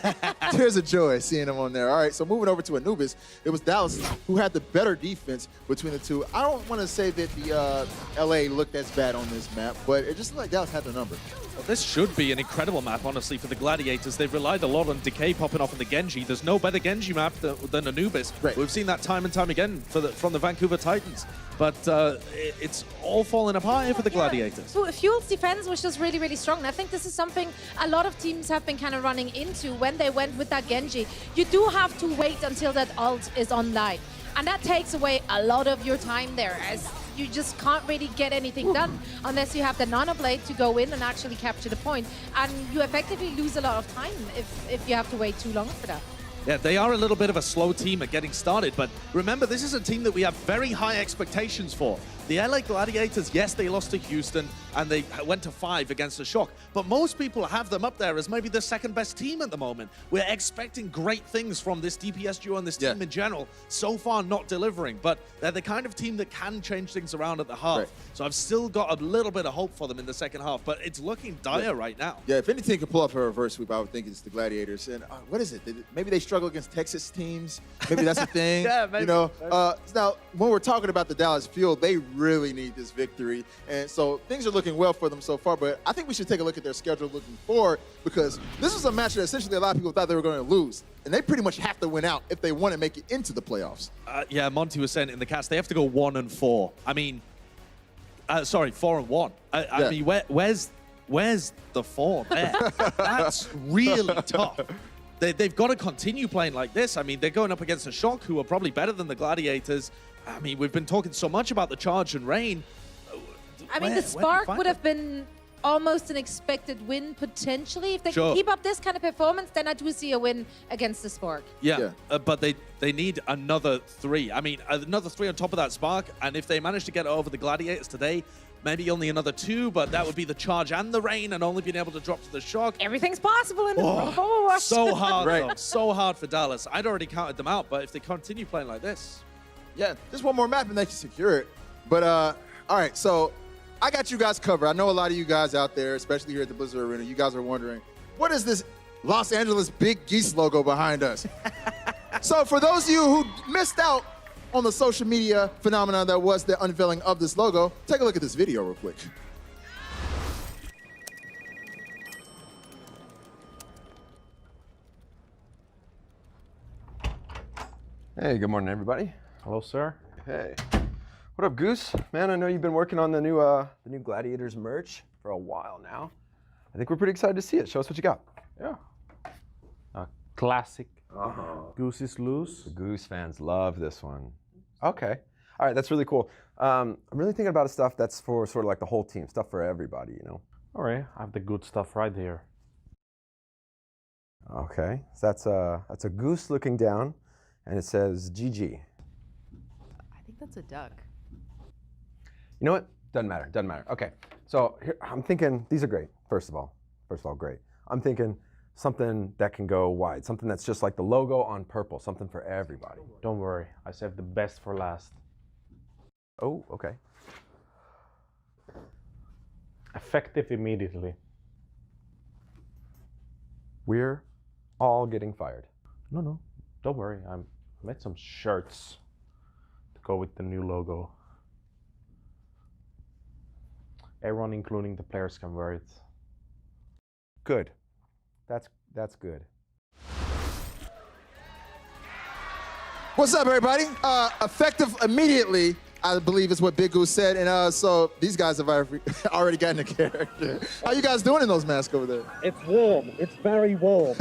Tears of joy seeing him on there. All right, so moving over to Anubis, it was Dallas who had the better defense between the two. I don't want to say that the LA looked as bad on this map, but it just looked like Dallas had the number. Well, this should be an incredible map, honestly, for the Gladiators. They've relied a lot on Decay popping off in the Genji. There's no better Genji map than Anubis. Right. We've seen that time and time again from the Vancouver Titans. But it's all falling apart here for the Gladiators. Fuel's defense was just really, really strong. And I think this is something a lot of teams have been kind of running into when they went with that Genji. You do have to wait until that ult is online. And that takes away a lot of your time there, as you just can't really get anything done unless you have the Nano Blade to go in and actually capture the point. And you effectively lose a lot of time if you have to wait too long for that. Yeah, they are a little bit of a slow team at getting started, but remember, this is a team that we have very high expectations for. The LA Gladiators, yes, they lost to Houston, and they went to 5 against the Shock, but most people have them up there as maybe the second best team at the moment. We're expecting great things from this DPS duo and this team in general. So far, not delivering, but they're the kind of team that can change things around at the half. Right. So I've still got a little bit of hope for them in the second half, but it's looking dire right now. Yeah, if anything could pull off a reverse sweep, I would think it's the Gladiators. And what is it? Maybe they struggle against Texas teams. Maybe that's the thing. Yeah, maybe. You know, now, when we're talking about the Dallas Fuel, they really need this victory. And so things are looking well for them so far, but I think we should take a look at their schedule looking forward, because this was a match that essentially a lot of people thought they were going to lose. And they pretty much have to win out if they want to make it into the playoffs. Yeah, Monty was saying in the cast, they have to go 1-4. I mean, sorry, 4-1. I mean, where's the 4 there? That's really tough. They've got to continue playing like this. I mean, they're going up against a Shock who are probably better than the Gladiators. I mean, we've been talking so much about the Charge and Rain. I mean, the Spark would have been almost an expected win, potentially. If they can keep up this kind of performance, then I do see a win against the Spark. Yeah. But they need another 3. I mean, another 3 on top of that Spark, and if they manage to get over the Gladiators today, maybe only another 2, but that would be the Charge and the Rain, and only being able to drop to the Shock. Everything's possible in the Overwatch. So hard, though. So hard for Dallas. I'd already counted them out, but if they continue playing like this. Yeah, just one more map and they can secure it. But, all right, so I got you guys covered. I know a lot of you guys out there, especially here at the Blizzard Arena, you guys are wondering, what is this Los Angeles Big Geese logo behind us? So for those of you who missed out on the social media phenomenon that was the unveiling of this logo, take a look at this video real quick. Hey, good morning, everybody. Hello, sir. Hey. What up, Goose? Man, I know you've been working on the new Gladiators merch for a while now. I think we're pretty excited to see it. Show us what you got. Yeah. A classic Goose is loose. The Goose fans love this one. Okay. All right, that's really cool. I'm really thinking about stuff that's for sort of like the whole team, stuff for everybody, you know? All right, I have the good stuff right here. Okay, so that's a goose looking down, and it says GG. I think that's a duck. You know what? Doesn't matter. Doesn't matter. Okay. So here, I'm thinking these are great. First of all, great. I'm thinking something that can go wide, something that's just like the logo on purple, something for everybody. Don't worry. I saved the best for last. Oh, okay. Effective immediately. We're all getting fired. No, don't worry. I made some shirts to go with the new logo. Everyone, including the players, can wear it. Good. That's good. What's up, everybody? Effective immediately, I believe is what Big Goose said. And so these guys have already gotten a character. How you guys doing in those masks over there? It's warm. It's very warm.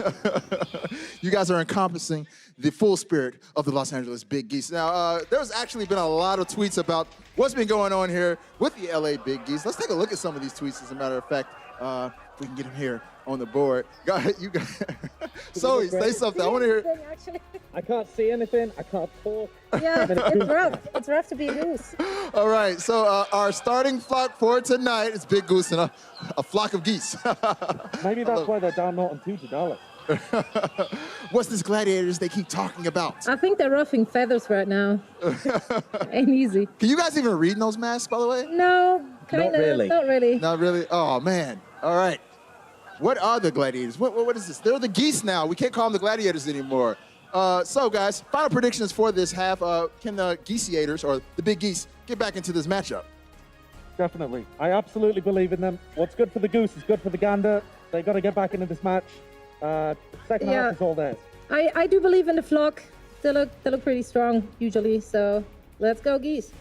You guys are encompassing the full spirit of the Los Angeles Big Geese. Now, there's actually been a lot of tweets about what's been going on here with the LA Big Geese. Let's take a look at some of these tweets, as a matter of fact. If we can get them here on the board. Go ahead, you guys. Zoe, say something. I want to hear. Actually. I can't see anything. I can't talk. Yeah, it's rough. It's rough to be a goose. All right, so our starting flock for tonight is Big Goose and a flock of geese. Maybe that's why they're down Norton $2. What's this Gladiators they keep talking about? I think they're ruffing feathers right now. Ain't easy. Can you guys even read in those masks, by the way? No, kind of. Not really. Not really? Oh, man. All right. What are the Gladiators? What is this? They're the geese now. We can't call them the Gladiators anymore. So, guys, final predictions for this half. Can the Geesiators, or the Big Geese, get back into this matchup? Definitely. I absolutely believe in them. What's good for the goose is good for the gander. They got to get back into this match. Second half is all theirs. I do believe in the flock. They look pretty strong usually. So let's go geese.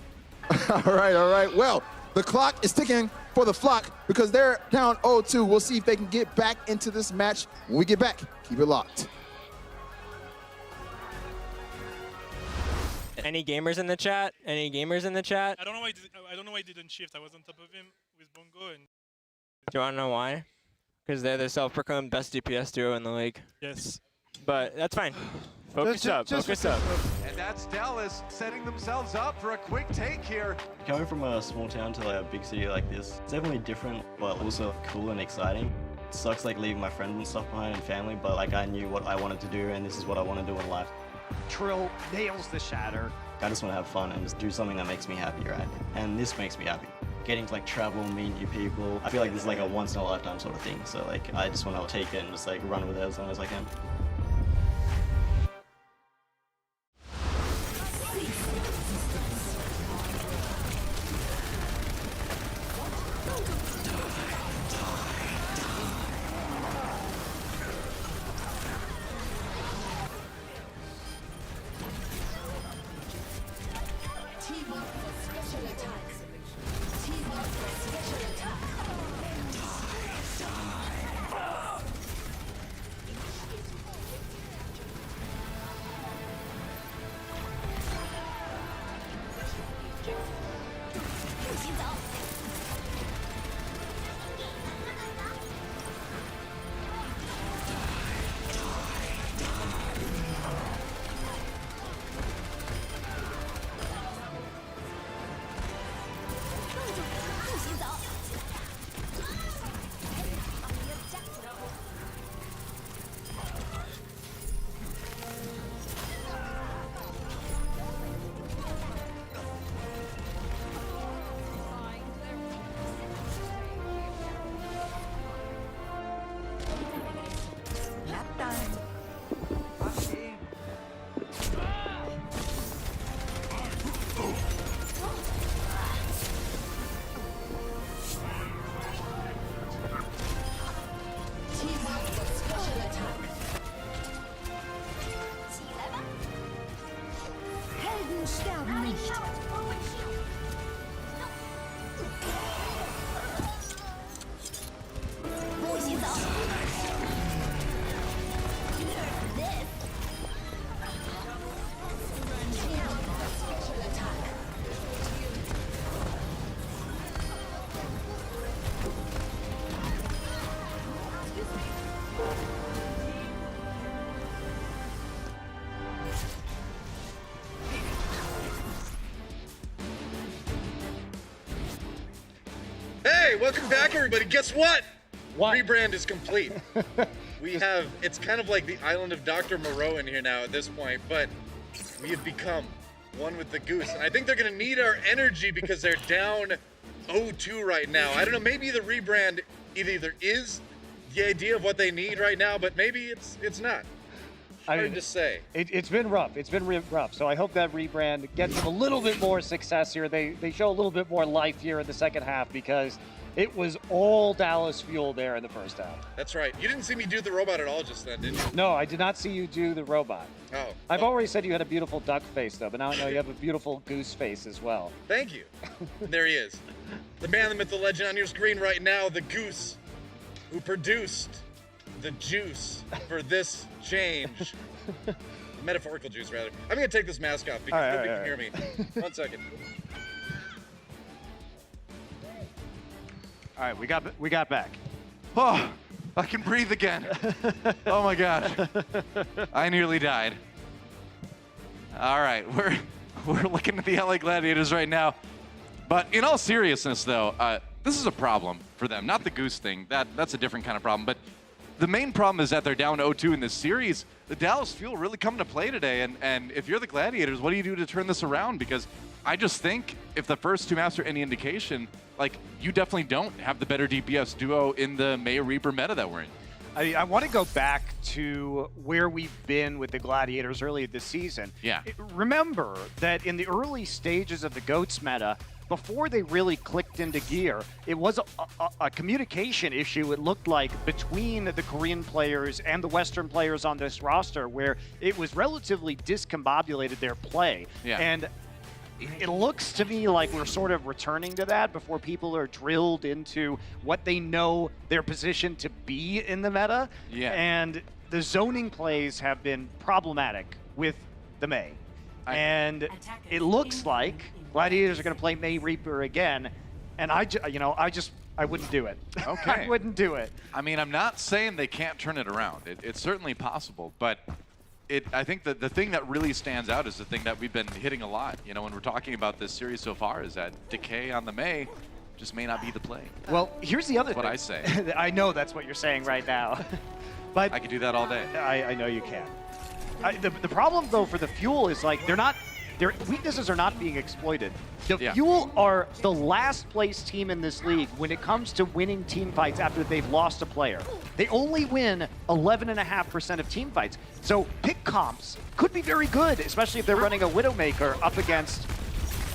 All right. Well, the clock is ticking for the flock because they're down 0-2. We'll see if they can get back into this match when we get back. Keep it locked. Any gamers in the chat? Any gamers in the chat? I don't know why he didn't shift. I was on top of him with Bongo and. Do you want to know why? Because they're the self-proclaimed best DPS duo in the league. Yes. But that's fine. Focus up. And that's Dallas setting themselves up for a quick take here. Coming from a small town to like a big city like this, it's definitely different, but also cool and exciting. It sucks like leaving my friends and stuff behind and family, but like I knew what I wanted to do and this is what I want to do in life. Trill nails the shatter. I just want to have fun and just do something that makes me happy, right? And this makes me happy. Getting to like travel, meet new people. I feel like this is like a once in a lifetime sort of thing. So like I just want to take it and just like run with it as long as I can. Sterben nicht. Hey, welcome back, everybody. Guess what? Rebrand is complete. We have, it's kind of like the island of Dr. Moreau in here now at this point, but we have become one with the Goose. And I think they're going to need our energy because they're down 0-2 right now. I don't know, maybe the rebrand either is the idea of what they need right now, but maybe it's not. Hard to say. It's been rough. It's been rough. So I hope that rebrand gets them a little bit more success here. They show a little bit more life here in the second half because it was all Dallas Fuel there in the first half. That's right. You didn't see me do the robot at all just then, did you? No, I did not see you do the robot. Oh. I've already said you had a beautiful duck face, though, but now I know you have a beautiful goose face as well. Thank you. There he is. The man, the myth, the legend on your screen right now, the goose who produced the juice for this change. Metaphorical juice, rather. I'm going to take this mask off because nobody can hear me. 1 second. All right, we got back. Oh, I can breathe again. Oh my gosh. I nearly died. All right, we're looking at the LA Gladiators right now. But in all seriousness, though, this is a problem for them. Not the goose thing. That's a different kind of problem. But the main problem is that they're down 0-2 in this series. The Dallas Fuel really come to play today. And if you're the Gladiators, what do you do to turn this around? Because I just think if the first two maps are any indication, like, you definitely don't have the better DPS duo in the May Reaper meta that we're in. I want to go back to where we've been with the Gladiators earlier this season. Yeah. Remember that in the early stages of the GOATS meta, before they really clicked into gear, it was a communication issue, it looked like, between the Korean players and the Western players on this roster, where it was relatively discombobulated their play. Yeah. And it looks to me like we're sort of returning to that before people are drilled into what they know their position to be in the meta. Yeah. And the zoning plays have been problematic with the May. And it looks like Gladiators are going to play May Reaper again. And I wouldn't do it. Okay. I wouldn't do it. I mean, I'm not saying they can't turn it around. It's certainly possible, but I think that the thing that really stands out is the thing that we've been hitting a lot, when we're talking about this series so far, is that Decay on the May just may not be the play. Well, here's the other thing. What I say. I know that's what you're saying right now. But I could do that all day. I know you can. The problem, though, for the Fuel is, like, their weaknesses are not being exploited. The Fuel are the last place team in this league when it comes to winning team fights after they've lost a player. They only win 11.5% of team fights. So pick comps could be very good, especially if they're running a Widowmaker up against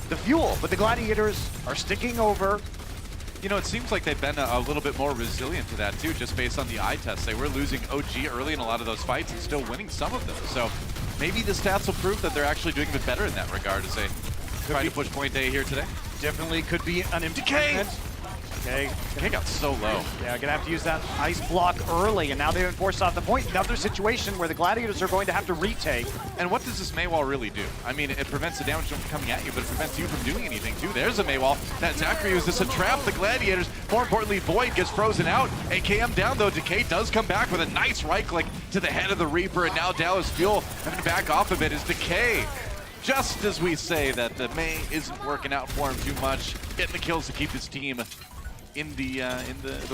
the Fuel. But the Gladiators are sticking over. It seems like they've been a little bit more resilient to that, too, just based on the eye test. They were losing OG early in a lot of those fights and still winning some of them. So maybe the stats will prove that they're actually doing a bit better in that regard as they try to push point A here today. Definitely could be an improvement. Decay got so low. Yeah, gonna have to use that ice block early, and now they've been forced off the point. Another situation where the Gladiators are going to have to retake. And what does this Maywall really do? I mean, it prevents the damage from coming at you, but it prevents you from doing anything, too. There's a Maywall. That Zachary uses to trap the Gladiators. More importantly, Void gets frozen out. AKM down, though. Decay does come back with a nice right click to the head of the Reaper, and now Dallas Fuel having to back off of it as Decay, just as we say that the May isn't working out for him too much, getting the kills to keep his team in the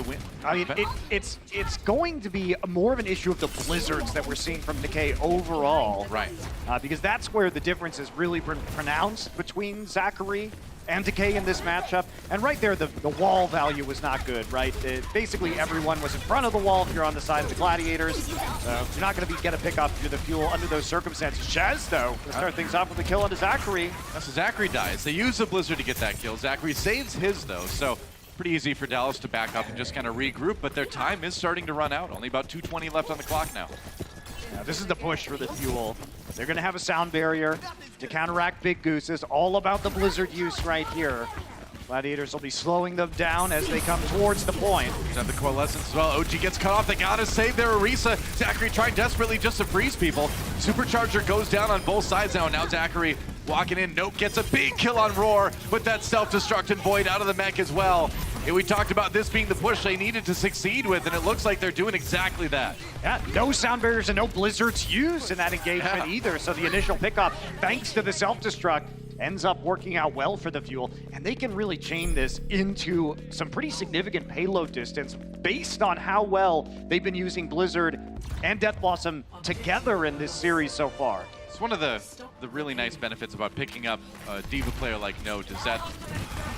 win. I mean, it's going to be more of an issue of the blizzards that we're seeing from Decay overall. Right. Because that's where the difference is really pronounced between Zachary and Decay in this matchup. And right there, the wall value was not good, right? Basically, everyone was in front of the wall if you're on the side of the Gladiators. You're not going to get a pick off through the Fuel under those circumstances. Shaz, though, will start things off with a kill onto Zachary. So Zachary dies. They use the Blizzard to get that kill. Zachary saves his, though, so pretty easy for Dallas to back up and just kind of regroup, but their time is starting to run out. Only about 2:20 left on the clock now. Yeah, this is the push for the Fuel. They're going to have a sound barrier to counteract Big Gooses. All about the Blizzard use right here. Gladiators will be slowing them down as they come towards the point. Have the Coalescence as well. OG gets cut off. They gotta save their Orisa. Zachary trying desperately just to freeze people. Supercharger goes down on both sides now. Now Zachary walking in. Nope gets a big kill on Roar with that self-destruct and Void out of the mech as well. And we talked about this being the push they needed to succeed with, and it looks like they're doing exactly that. Yeah, no sound barriers and no blizzards used in that engagement either. So the initial pickup, thanks to the self-destruct, ends up working out well for the Fuel, and they can really chain this into some pretty significant payload distance based on how well they've been using Blizzard and Death Blossom together in this series so far. It's one of the really nice benefits about picking up a Diva player like Note is that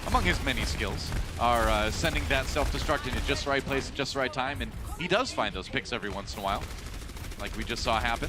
among his many skills, are sending that self-destruct into just the right place at just the right time, and he does find those picks every once in a while, like we just saw happen.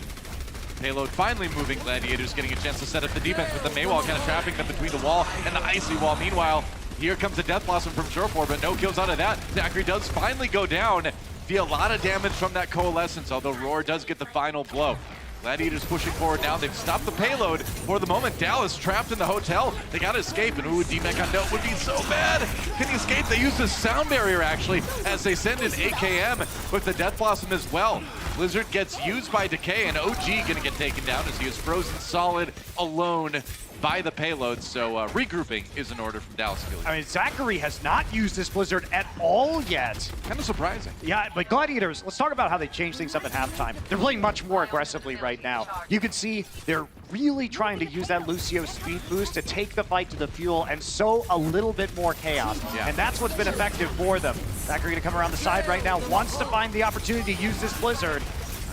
Payload finally moving, Gladiators getting a chance to set up the defense with the Maywall kind of trapping them between the wall and the icy wall. Meanwhile, here comes the Death Blossom from Surefour, but no kills out of that. Zachary does finally go down. Deal a lot of damage from that Coalescence, although Roar does get the final blow. Gladiators pushing forward now. They've stopped the payload for the moment. Dallas trapped in the hotel. They got to escape, and ooh, D-Mech on note would be so bad. Can he escape? They use the sound barrier, actually, as they send in AKM with the Death Blossom as well. Blizzard gets used by Decay, and OG going to get taken down as he is frozen solid alone by the payload, so regrouping is in order from Dallas Fuel. I mean, Zachary has not used this Blizzard at all yet. Kind of surprising. Yeah, but Gladiators, let's talk about how they changed things up at halftime. They're playing much more aggressively right now. You can see they're really trying to use that Lucio speed boost to take the fight to the fuel and sow a little bit more chaos. Yeah. And that's what's been effective for them. Zachary gonna come around the side right now, wants to find the opportunity to use this Blizzard.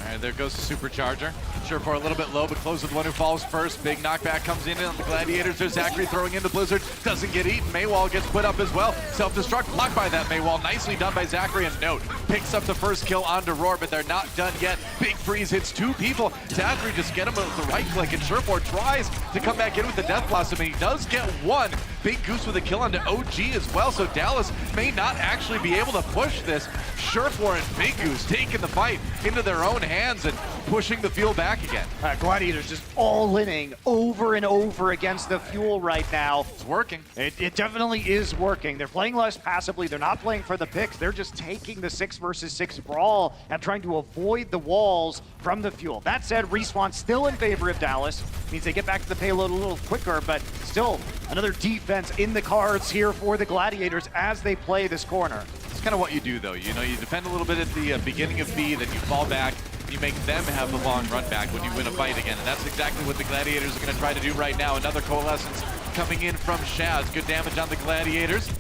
All right, there goes the Supercharger. Surefour a little bit low, but close with the one who falls first. Big knockback comes in on the Gladiators. There's Zachary throwing in the Blizzard. Doesn't get eaten. Maywall gets put up as well. Self-destruct blocked by that Maywall. Nicely done by Zachary. And Note picks up the first kill onto Roar, but they're not done yet. Big freeze hits two people. Zachary just get him with the right click, and Surefour tries to come back in with the Death Blossom, and he does get one. Big Goose with a kill onto OG as well, so Dallas may not actually be able to push this. Surefour and Big Goose taking the fight into their own hands and pushing the fuel back again. Gladiators just all-inning over and over against the fuel right now. It's working. It definitely is working. They're playing less passively. They're not playing for the picks. They're just taking the 6 versus 6 brawl and trying to avoid the walls from the fuel. That said, respawn still in favor of Dallas. Means they get back to the payload a little quicker, but still another defense in the cards here for the Gladiators as they play this corner. It's kind of what you do, though. You know, you defend a little bit at the beginning of B, then you fall back. You make them have the long run back when you win a fight again. And that's exactly what the Gladiators are going to try to do right now. Another Coalescence coming in from Shaz. Good damage on the Gladiators.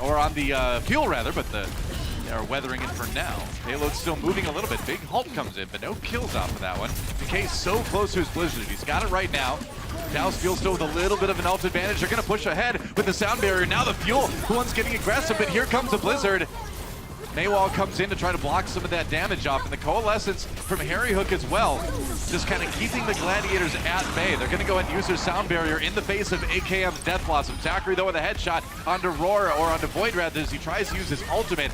Or on the fuel, rather, but they are weathering it for now. Payload's still moving a little bit. Big Halt comes in, but no kills off of that one. Decay's so close to his Blizzard. He's got it right now. Dallas Fuel still with a little bit of an ult advantage. They're going to push ahead with the sound barrier. Now the Fuel, the one's getting aggressive, but here comes the Blizzard. Maywall comes in to try to block some of that damage off, and the Coalescence from Harry Hook as well, just kind of keeping the Gladiators at bay. They're going to go ahead and use their sound barrier in the face of AKM's Death Blossom. Zachary, though, with a headshot onto Roar, or onto Void, rather, as he tries to use his ultimate.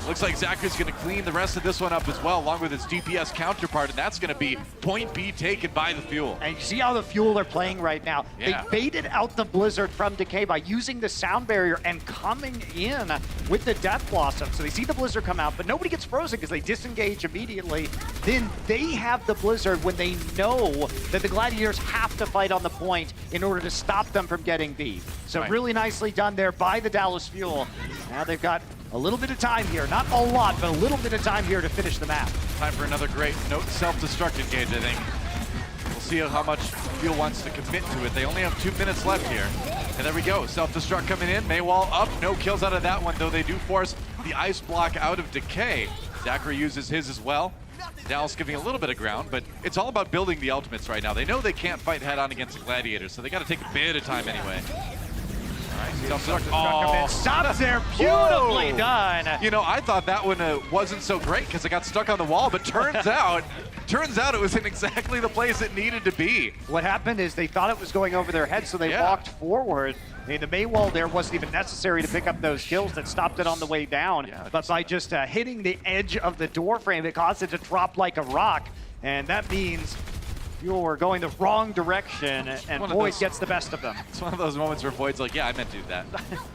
Looks like Zachary's going to clean the rest of this one up as well, along with his DPS counterpart, and that's going to be point B taken by the Fuel. And you see how the Fuel are playing right now. Yeah. They baited out the Blizzard from Decay by using the sound barrier and coming in with the Death Blossom. So they see the Blizzard come out, but nobody gets frozen because they disengage immediately. Then they have the Blizzard when they know that the Gladiators have to fight on the point in order to stop them from getting B. So Right. really nicely done there by the Dallas Fuel. Now they've got a little bit of time here, not a lot, but a little bit of time here to finish the map. Time for another great Note self-destruct engage, I think. We'll see how much Fuel wants to commit to it. They only have 2 minutes left here. And there we go, self-destruct coming in. Maywall up, no kills out of that one, though they do force the ice block out of Decay. Zachary uses his as well. Dallas giving a little bit of ground, but it's all about building the ultimates right now. They know they can't fight head-on against the Gladiators, so they got to take a bit of time anyway. Self-destruct. Oh, stops there, beautifully done. You know, I thought that one wasn't so great because it got stuck on the wall, but turns out it was in exactly the place it needed to be. What happened is they thought it was going over their head, so they walked forward. I mean, the Maywall there wasn't even necessary to pick up those kills that stopped it on the way down. But by just hitting the edge of the door frame, it caused it to drop like a rock. And that means you're going the wrong direction, and Void gets the best of them. It's one of those moments where Void's like, yeah, I meant to do that.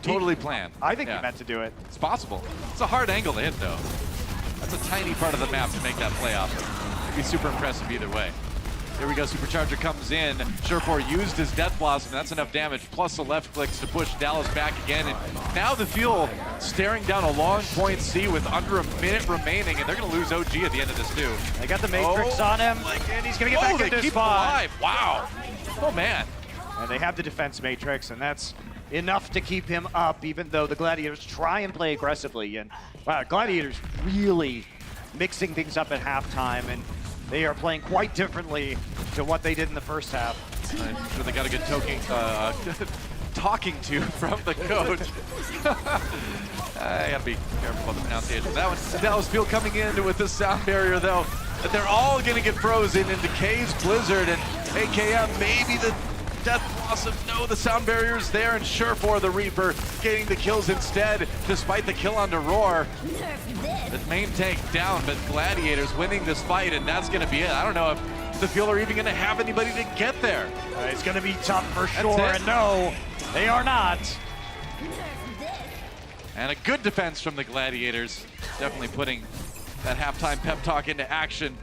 Totally planned. I think he meant to do it. It's possible. It's a hard angle to hit, though. That's a tiny part of the map to make that play off. It'd be super impressive either way. There we go, Supercharger comes in. Surefour used his Death Blossom. That's enough damage, plus the left clicks to push Dallas back again. And now the Fuel staring down a long point C with under a minute remaining, and they're going to lose OG at the end of this, too. They got the Matrix on him, and he's going to get back into his spawn. Wow. Oh, man. And they have the defense Matrix, and that's enough to keep him up, even though the Gladiators try and play aggressively. And wow, Gladiators really mixing things up at halftime, and they are playing quite differently to what they did in the first half. I'm sure they got a good talking to from the coach. I gotta be careful about the pronunciation of that one. The Dallas Fuel coming in with this sound barrier though, that they're all gonna get frozen into K's Blizzard and AKM, maybe the Death Blossom. No, the sound barrier's there, and sure for the Reaper getting the kills instead, despite the kill on Roar. The main tank down, but Gladiators winning this fight, and that's gonna be it. I don't know if the Fuel are even gonna have anybody to get there. It's gonna be tough for sure, and no, they are not. And a good defense from the Gladiators, definitely putting that halftime pep talk into action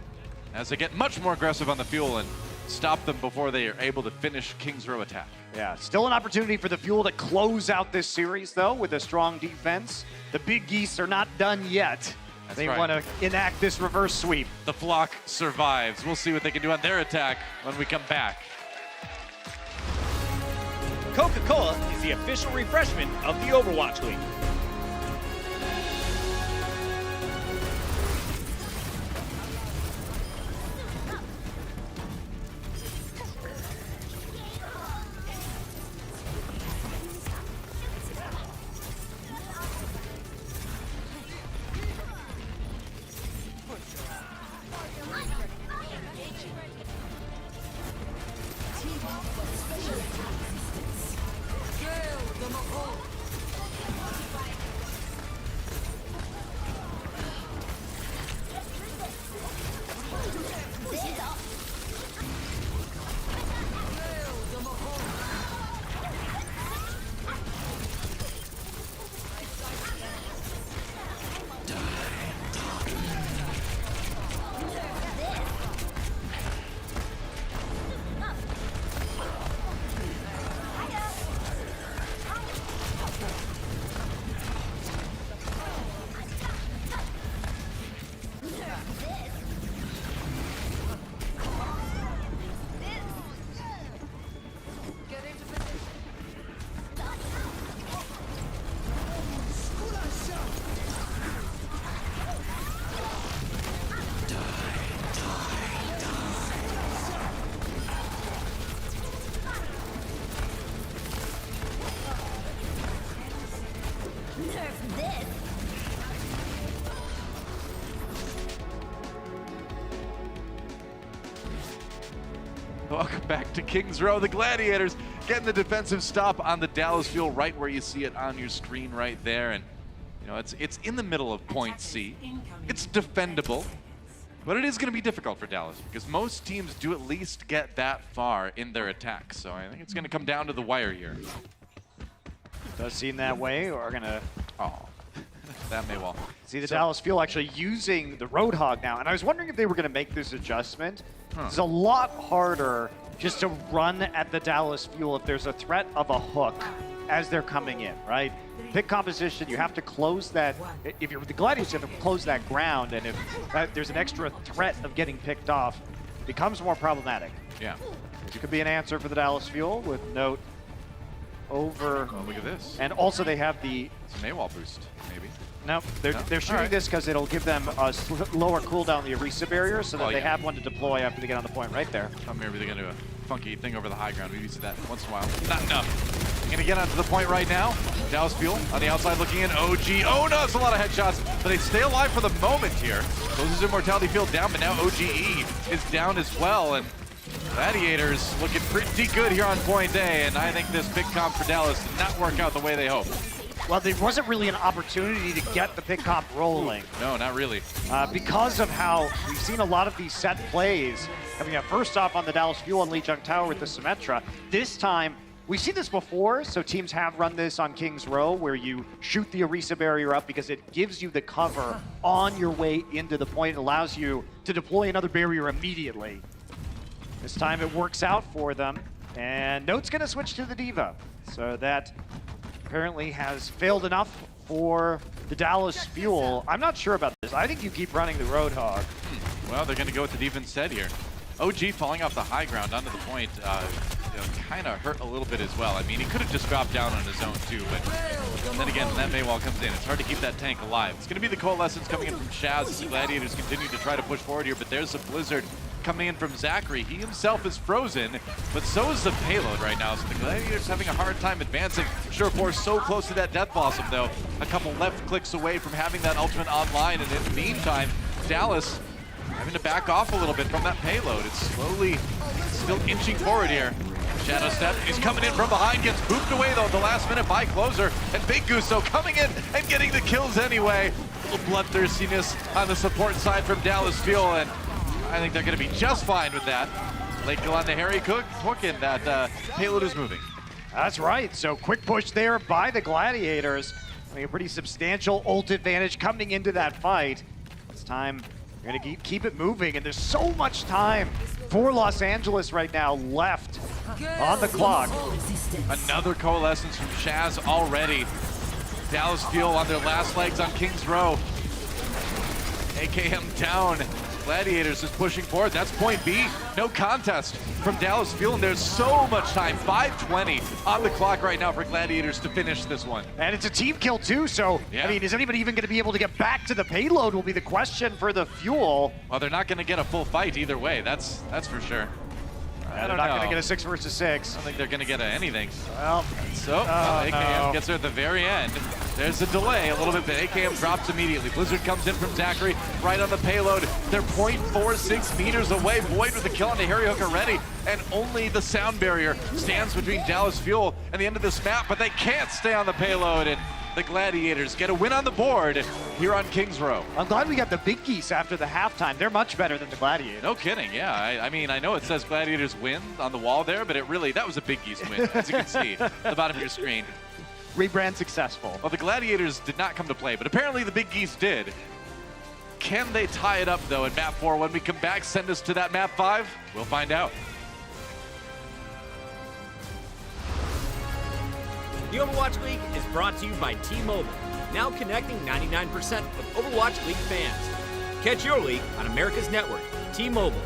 as they get much more aggressive on the Fuel and stop them before they are able to finish King's Row attack. Yeah, still an opportunity for the Fuel to close out this series, though, with a strong defense. The Big Geese are not done yet. They want to enact this reverse sweep. The Flock survives. We'll see what they can do on their attack when we come back. Coca-Cola is the official refreshment of the Overwatch League. Welcome back to King's Row. The Gladiators getting the defensive stop on the Dallas Fuel right where you see it on your screen right there. And, you know, it's in the middle of point C. It's defendable, but it is going to be difficult for Dallas because most teams do at least get that far in their attack. So I think it's going to come down to the wire here. Does seem that way. We're going to... Oh, that may well. See the Dallas Fuel actually using the Roadhog now. And I was wondering if they were going to make this adjustment. It's a lot harder just to run at the Dallas Fuel if there's a threat of a hook as they're coming in, right? Pick composition, you have to close that. If you're the Gladiators, you have to close that ground. And if there's an extra threat of getting picked off, it becomes more problematic. Yeah. It could be an answer for the Dallas Fuel with note over. Oh, look at this. And also they have the... It's a Maywall boost, maybe. No, they're shooting this because it'll give them a lower cooldown the Orisa barrier so that they have one to deploy after they get on the point right there. Oh, maybe they're going to do a funky thing over the high ground. We've seen that once in a while. Not enough. They're going to get onto the point right now. Dallas Fuel on the outside looking in. OG. Oh, no, it's a lot of headshots, but they stay alive for the moment here. Closes Immortality Field down, but now OGE is down as well. And Gladiators looking pretty good here on point A, and I think this big comp for Dallas did not work out the way they hoped. Well, there wasn't really an opportunity to get the pick comp rolling. No, not really. Because of how we've seen a lot of these set plays coming up. First off on the Dallas Fuel and Lijiang Tower with the Symmetra. This time, we've seen this before, so teams have run this on King's Row where you shoot the Orisa barrier up because it gives you the cover on your way into the point. It allows you to deploy another barrier immediately. This time it works out for them. And Note's gonna switch to the D.Va. So that apparently has failed enough for the Dallas Fuel. I'm not sure about this. I think you keep running the Roadhog. Well, they're going to go with the D.Va instead here. OG falling off the high ground onto the point kind of hurt a little bit as well. I mean, he could have just dropped down on his own too, but then again, when that Maywall comes in, it's hard to keep that tank alive. It's going to be the Coalescence coming in from Shaz as the Gladiators continue to try to push forward here, but there's a Blizzard coming in from Zachary. He himself is frozen, but so is the payload right now. So the Gladiators having a hard time advancing. Surefour so close to that Death Blossom, though. A couple left clicks away from having that ultimate online, and in the meantime, Dallas having to back off a little bit from that payload. It's slowly still inching forward here. Shadow Step, he's coming in from behind, gets booped away though at the last minute by Closer, and Big Goose so coming in and getting the kills anyway. A little bloodthirstiness on the support side from Dallas Fuel, and I think they're going to be just fine with that. Late kill on the Harry Cook, and that payload is moving. That's right, so quick push there by the Gladiators. I mean, a pretty substantial ult advantage coming into that fight. It's time, we're going to keep it moving, and there's so much time for Los Angeles right now left on the clock. Another coalescence from Shaz already. Dallas Fuel on their last legs on Kings Row. AKM down. Gladiators is pushing forward. That's point B. No contest from Dallas Fuel, and there's so much time. 5:20 on the clock right now for Gladiators to finish this one. And it's a team kill too, so, I mean, is anybody even going to be able to get back to the payload will be the question for the Fuel. Well, they're not going to get a full fight either way. That's for sure. They're not going to get a 6 versus 6. I don't think they're going to get anything. Well, so AKM gets her at the very end. There's a delay a little bit, but AKM drops immediately. Blizzard comes in from Zachary, right on the payload. They're 0.46 meters away. Void with the kill on the Harry Hook already, and only the sound barrier stands between Dallas Fuel and the end of this map, but they can't stay on the payload, and the Gladiators get a win on the board here on Kings Row. I'm glad we got the Big Geese after the halftime. They're much better than the Gladiators. No kidding, yeah. I mean, I know it says Gladiators win on the wall there, but it really, that was a Big Geese win, as you can see at the bottom of your screen. Rebrand successful. Well, the Gladiators did not come to play, but apparently the Big Geese did. Can they tie it up, though, in map 4? When we come back, send us to that map 5. We'll find out. The Overwatch League is brought to you by T-Mobile, now connecting 99% of Overwatch League fans. Catch your league on America's network, T-Mobile.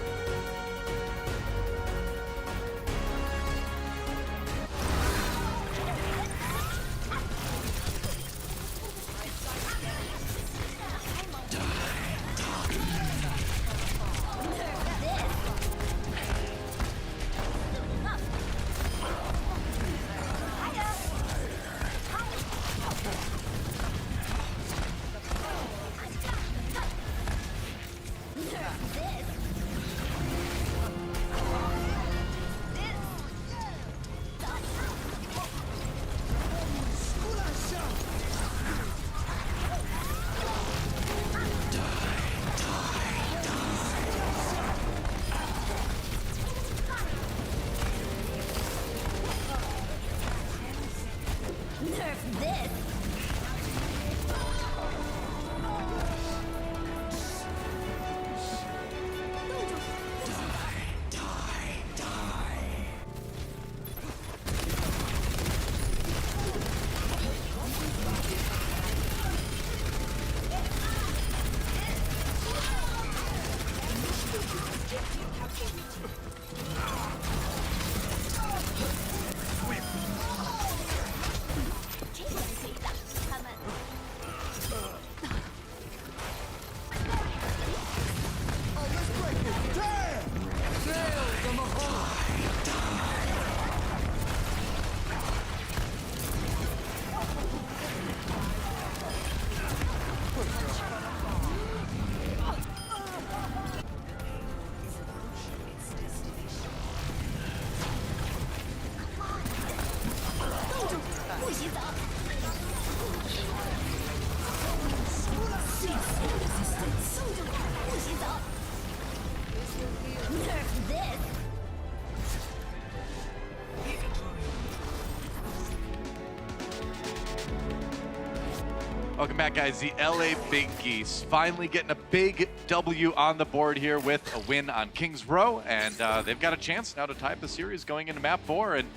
Welcome back, guys. The LA Big Geese finally getting a big W on the board here with a win on Kings Row, and they've got a chance now to tie up the series going into map 4. And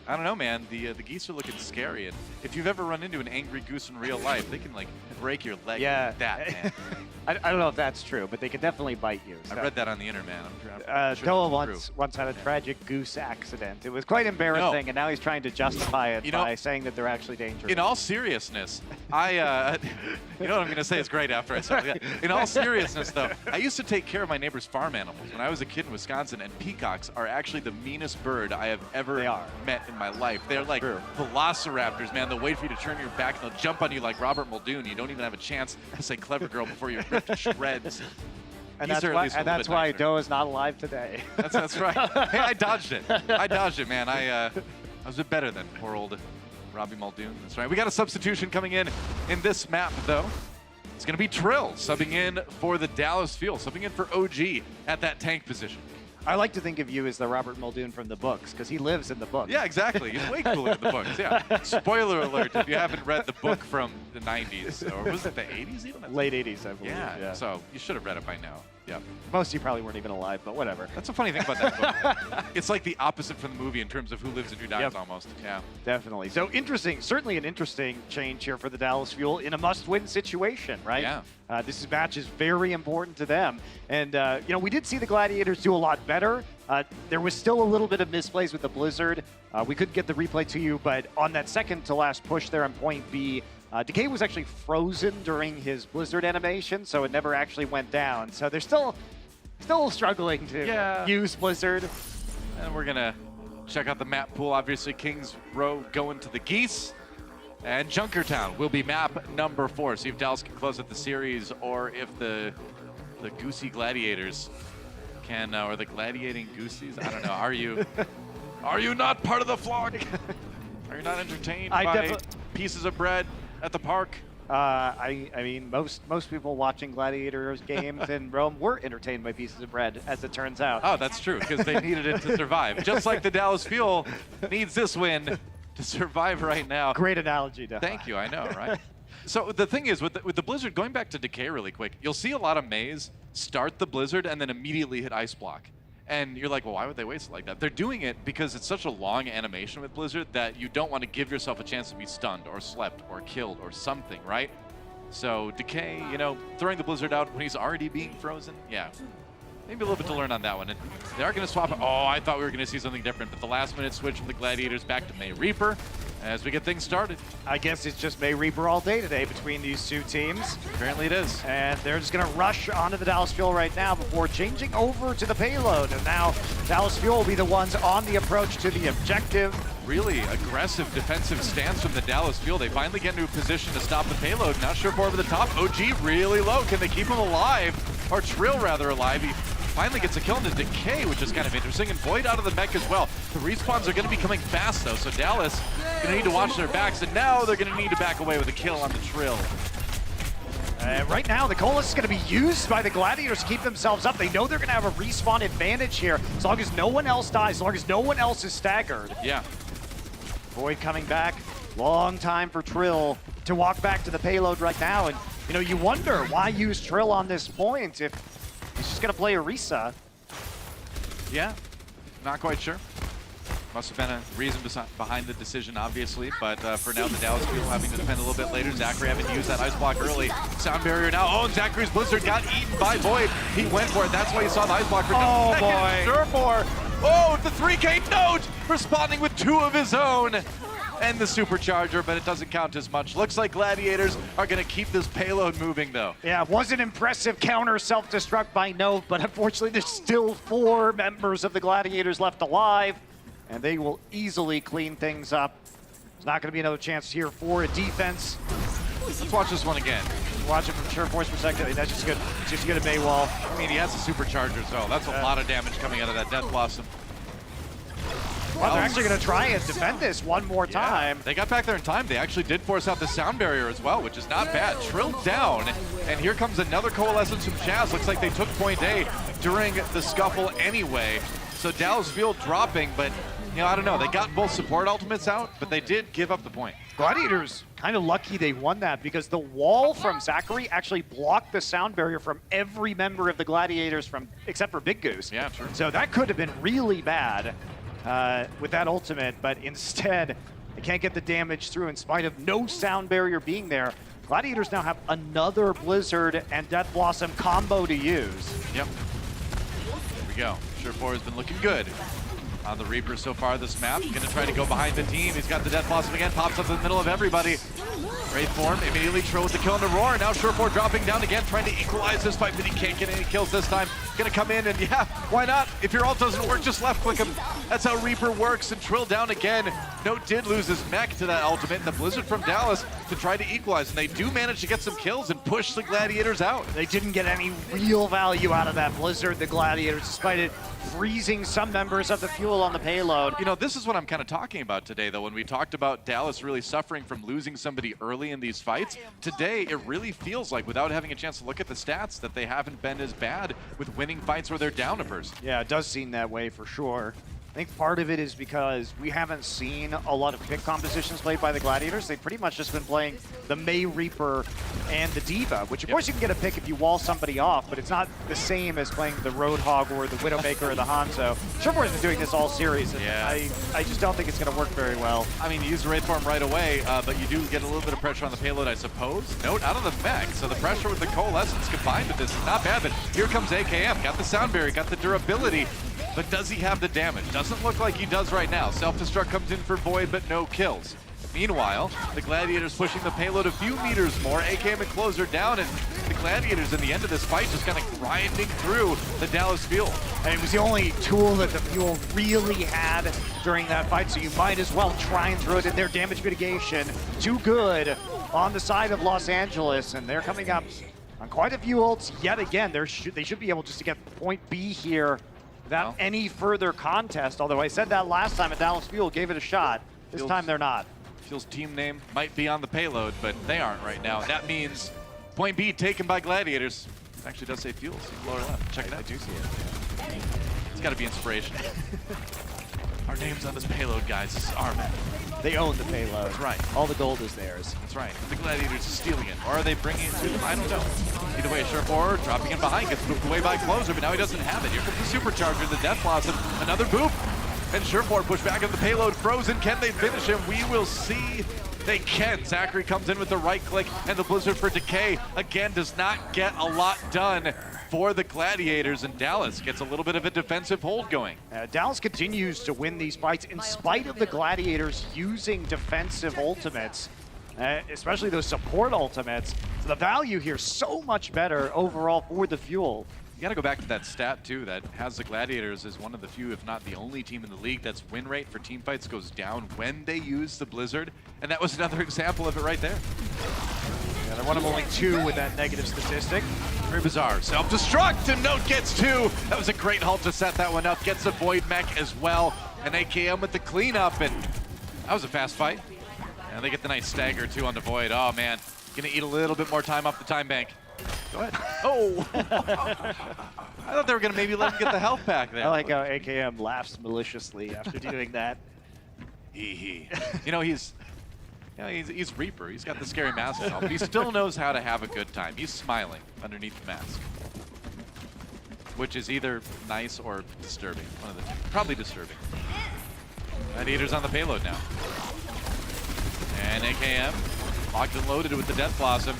I don't know, man. The geese are looking scary, and if you've ever run into an angry goose in real life, they can like break your leg like that, man. I don't know if that's true, but they can definitely bite you. I read that on the internet. I'm sure Noah it's true. once had a tragic goose accident. It was quite embarrassing, and now he's trying to justify it by saying that they're actually dangerous. In all seriousness, you know what I'm going to say is great after I say that. In all seriousness, though, I used to take care of my neighbor's farm animals when I was a kid in Wisconsin, and peacocks are actually the meanest bird I have ever met in my life. They're like velociraptors, man. They'll wait for you to turn your back, and they'll jump on you like Robert Muldoon. You don't even have a chance to say clever girl before you're ripped to shreds. And that's why Doe is not alive today. That's right. Hey, I dodged it. Man. I was a bit better than poor old Robbie Muldoon. That's right. We got a substitution coming in this map, though. It's going to be Trill subbing in for the Dallas Fuel, subbing in for OG at that tank position. I like to think of you as the Robert Muldoon from the books, because he lives in the books. Yeah, exactly. He's way cooler in the books, yeah. Spoiler alert if you haven't read the book from the 90s, or was it the 80s even? Late 80s, I believe. Yeah, so you should have read it by now. Yeah. Most of you probably weren't even alive, but whatever. That's a funny thing about that book. It's like the opposite from the movie in terms of who lives and who dies almost. Yeah. Definitely. So interesting, certainly an interesting change here for the Dallas Fuel in a must-win situation, right? Yeah. This match is very important to them. And, you know, we did see the Gladiators do a lot better. There was still a little bit of misplays with the Blizzard. We couldn't get the replay to you, but on that second to last push there on point B, Decay was actually frozen during his Blizzard animation, so it never actually went down. So they're still struggling to use Blizzard. And we're going to check out the map pool. Obviously, Kings Row going to the Geese. And Junkertown will be map number 4. See if Dallas can close out the series, or if the Goosey Gladiators can, or the Gladiating Goosies. I don't know. Are you not part of the flock? Are you not entertained by pieces of bread at the park? I mean, most people watching Gladiators games in Rome were entertained by pieces of bread, as it turns out. Oh, that's true, because they needed it to survive. Just like the Dallas Fuel needs this win to survive right now. Great analogy, Duh. Thank you, I know, right? So the thing is, with the Blizzard, going back to Decay really quick, you'll see a lot of Maze start the Blizzard and then immediately hit Ice Block. And you're like, well, why would they waste it like that? They're doing it because it's such a long animation with Blizzard that you don't want to give yourself a chance to be stunned or slept or killed or something, right? So Decay, you know, throwing the Blizzard out when he's already being frozen, yeah. Maybe a little bit to learn on that one. And they are going to swap. Oh, I thought we were going to see something different. But the last-minute switch from the Gladiators back to May Reaper as we get things started. I guess it's just May Reaper all day today between these two teams. Apparently it is. And they're just going to rush onto the Dallas Fuel right now before changing over to the payload. And now Dallas Fuel will be the ones on the approach to the objective. Really aggressive defensive stance from the Dallas Fuel. They finally get into a position to stop the payload. Not sure if over the top. OG really low. Can they keep him alive? Or Trill rather alive. He finally gets a kill into Decay, which is kind of interesting, and Void out of the mech as well. The respawns are going to be coming fast, though, so Dallas going to need to watch their backs, and now they're going to need to back away with a kill on the Trill. Right now, the Coalesce is going to be used by the Gladiators to keep themselves up. They know they're going to have a respawn advantage here, as long as no one else dies, as long as no one else is staggered. Yeah. Void coming back. Long time for Trill to walk back to the payload right now, and you know, you wonder why use Trill on this point if he's just going to play Orisa. Yeah, not quite sure. Must have been a reason behind the decision, obviously, but for now, the Dallas Fuel having to defend a little bit later. Zachary having used that ice block early. Sound barrier now. Oh, and Zachary's Blizzard got eaten by Void. He went for it. That's why you saw the ice block for just a second. Sure for. Oh, the 3K note! Responding with 2 of his own. And the supercharger, but it doesn't count as much. Looks like Gladiators are going to keep this payload moving, though. Yeah, it was an impressive counter self-destruct by Note, but unfortunately there's still 4 members of the Gladiators left alive, and they will easily clean things up. There's not going to be another chance here for a defense. Let's watch this one again. Watch it from Sure Force perspective. That's just good. It's just good at Maywall. I mean, he has a supercharger, so that's a lot of damage coming out of that Death Blossom. Well, they're actually going to try and defend this one more time. They got back there in time. They actually did force out the sound barrier as well, which is not bad. Trill down, and here comes another Coalescence from Chaz. Looks like they took point A during the scuffle anyway. So Dallas Fuel dropping, but you know, I don't know. They got both support ultimates out, but they did give up the point. Gladiators kind of lucky they won that because the wall from Zachary actually blocked the sound barrier from every member of the Gladiators except for Big Goose. Yeah, true. So that could have been really bad. with that ultimate, but instead they can't get the damage through in spite of no sound barrier being there. Gladiators now have another Blizzard and Death Blossom combo to use. Yep. Here we go. Surefour has been looking good on the Reaper so far this map. Gonna try to go behind the team. He's got the Death Blossom again, pops up in the middle of everybody. Great form, immediately Tro with the kill and the roar. Now Surefour dropping down again, trying to equalize this fight, but he can't get any kills this time. Gonna come in and yeah, why not? If your ult doesn't work, just left click him. That's how Reaper works, and Trill down again. Note did lose his mech to that ultimate, and the Blizzard from Dallas to try to equalize, and they do manage to get some kills and push the Gladiators out. They didn't get any real value out of that Blizzard, the Gladiators, despite it freezing some members of the fuel on the payload. You know, this is what I'm kind of talking about today, though. When we talked about Dallas really suffering from losing somebody early in these fights, today it really feels like, without having a chance to look at the stats, that they haven't been as bad with winning fights where they're down a person. Yeah, it does seem that way for sure. I think part of it is because we haven't seen a lot of pick compositions played by the Gladiators. They've pretty much just been playing the Mei Reaper and the D.Va, which of course you can get a pick if you wall somebody off, but it's not the same as playing the Roadhog or the Widowmaker or the Hanzo. Surefour's been doing this all series, and I just don't think it's going to work very well. I mean, you use the Wraith Form right away, but you do get a little bit of pressure on the payload, I suppose. Note out of the mech, so the pressure with the Coalescence combined with this is not bad, but here comes AKM. Got the sound barrier, got the durability. But does he have the damage? Doesn't look like he does right now. Self-destruct comes in for Void, but no kills. Meanwhile, the Gladiators pushing the payload a few meters more. AKM and Closer down, and the Gladiators in the end of this fight just kind of grinding through the Dallas fuel. And it was the only tool that the fuel really had during that fight, so you might as well try and throw it in their damage mitigation. Too good on the side of Los Angeles, and they're coming up on quite a few ults yet again. They should be able just to get point B here without any further contest, although I said that last time at Dallas Fuel, gave it a shot. This time they're not. Fuel's team name might be on the payload, but they aren't right now. That means point B taken by Gladiators. It actually does say Fuels, lower left. Check it out. I do see it. It's got to be inspiration. Our name's on this payload, guys. This is our map. They own the payload. That's right. All the gold is theirs. That's right. The Gladiators are stealing it. Or are they bringing it to them? I don't know. Either way, Surefour dropping in behind, gets moved away by Closer, but now he doesn't have it. Here comes the Supercharger, the Death Blossom, another boop. And Surefour pushed back on the payload, frozen. Can they finish him? We will see. They can. Zachary comes in with the right click, and the Blizzard for Decay, again, does not get a lot done for the Gladiators, and Dallas gets a little bit of a defensive hold going. Dallas continues to win these fights in spite of the Gladiators using defensive ultimates, especially those support ultimates. So the value here so much better overall for the Fuel. You got to go back to that stat, too, that has the Gladiators as one of the few, if not the only team in the league that's win rate for team fights goes down when they use the Blizzard. And that was another example of it right there. Yeah, they're one of only two with that negative statistic. Very bizarre. Self-destruct, and Note gets two. That was a great halt to set that one up. Gets a Void mech as well. And AKM with the cleanup, and that was a fast fight. And they get the nice stagger, too, on the Void. Oh, man. Gonna eat a little bit more time off the time bank. Go ahead. Oh! I thought they were going to maybe let him get the health pack there. I like how AKM laughs maliciously after doing that. Hee. You know, he's Reaper. He's got the scary mask on, but he still knows how to have a good time. He's smiling underneath the mask, which is either nice or disturbing. One of the two. Probably disturbing. Gladiators on the payload now. And AKM locked and loaded with the Death Blossom.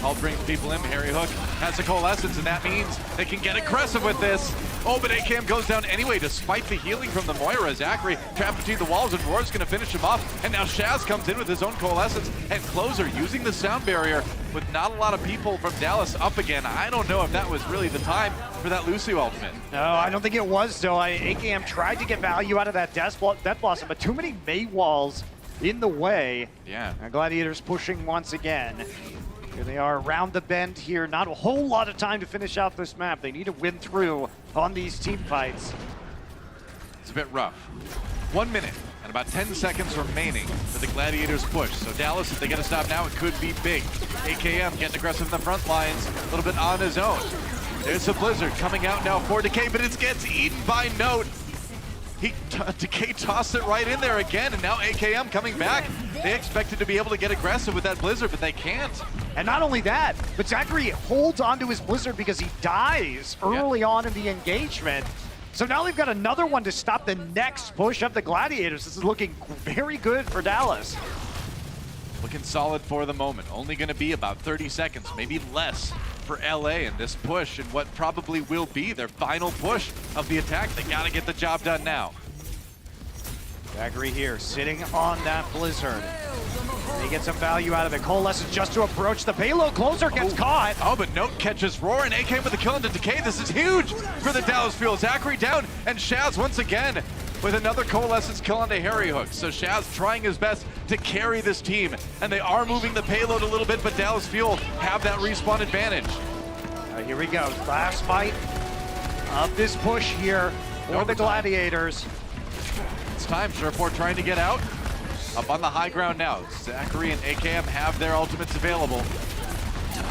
All brings people in. Harry Hook has a Coalescence, and that means they can get aggressive with this. Oh, but AKM goes down anyway, despite the healing from the Moira. Zachary trapped between the walls, and Roar's going to finish him off. And now Shaz comes in with his own Coalescence, and Closer using the sound barrier with not a lot of people from Dallas up again. I don't know if that was really the time for that Lucio ultimate. No, I don't think it was, though. AKM tried to get value out of that Death Blossom, but too many Mei walls in the way. Yeah. Gladiators pushing once again. Here they are around the bend here. Not a whole lot of time to finish out this map. They need to win through on these team fights. It's a bit rough. 1 minute and about 10 seconds remaining for the Gladiators push. So Dallas, if they get a stop now, it could be big. AKM getting aggressive in the front lines, a little bit on his own. There's the Blizzard coming out now for Decay, but it gets eaten by Note. Decay tossed it right in there again, and now AKM coming back. They expected to be able to get aggressive with that Blizzard, but they can't. And not only that, but Zachary holds onto his Blizzard because he dies early on in the engagement. So now they've got another one to stop the next push of the Gladiators. This is looking very good for Dallas. Looking solid for the moment. Only going to be about 30 seconds, maybe less, for LA in this push and what probably will be their final push of the attack. They got to get the job done now. Zachary here, sitting on that Blizzard. They get some value out of it. Coalesces just to approach the payload. Closer gets caught. Oh, but Note catches Roar, and AK with the kill into Decay. This is huge for the Dallas Fuel. Zachary down, and Shaz once again with another Coalescence kill onto Harry Hook. So Shaz trying his best to carry this team, and they are moving the payload a little bit, but Dallas Fuel have that respawn advantage. Here we go, last fight of this push here for the Gladiators. It's time, Sherford trying to get out. Up on the high ground now. Zachary and AKM have their ultimates available.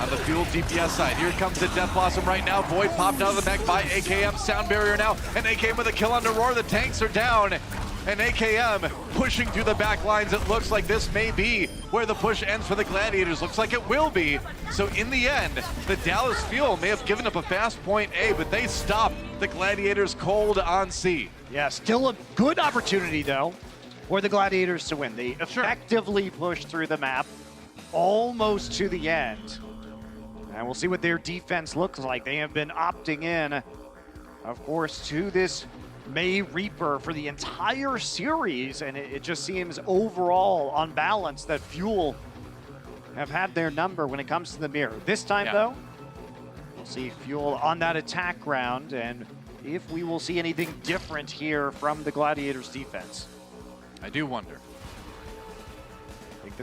On the Fuel DPS side, here comes the Death Blossom right now. Void popped out of the mech by AKM. Sound barrier now, and AKM with a kill on Roar. The tanks are down, and AKM pushing through the back lines. It looks like this may be where the push ends for the Gladiators. Looks like it will be. So in the end, the Dallas Fuel may have given up a fast point A, but they stopped the Gladiators cold on C. Yeah, still a good opportunity though for the Gladiators to win. They effectively pushed through the map almost to the end. And we'll see what their defense looks like. They have been opting in, of course, to this May Reaper for the entire series, and it just seems overall on balance that Fuel have had their number when it comes to the mirror. This time though, we'll see Fuel on that attack round, and if we will see anything different here from the Gladiators defense. I do wonder.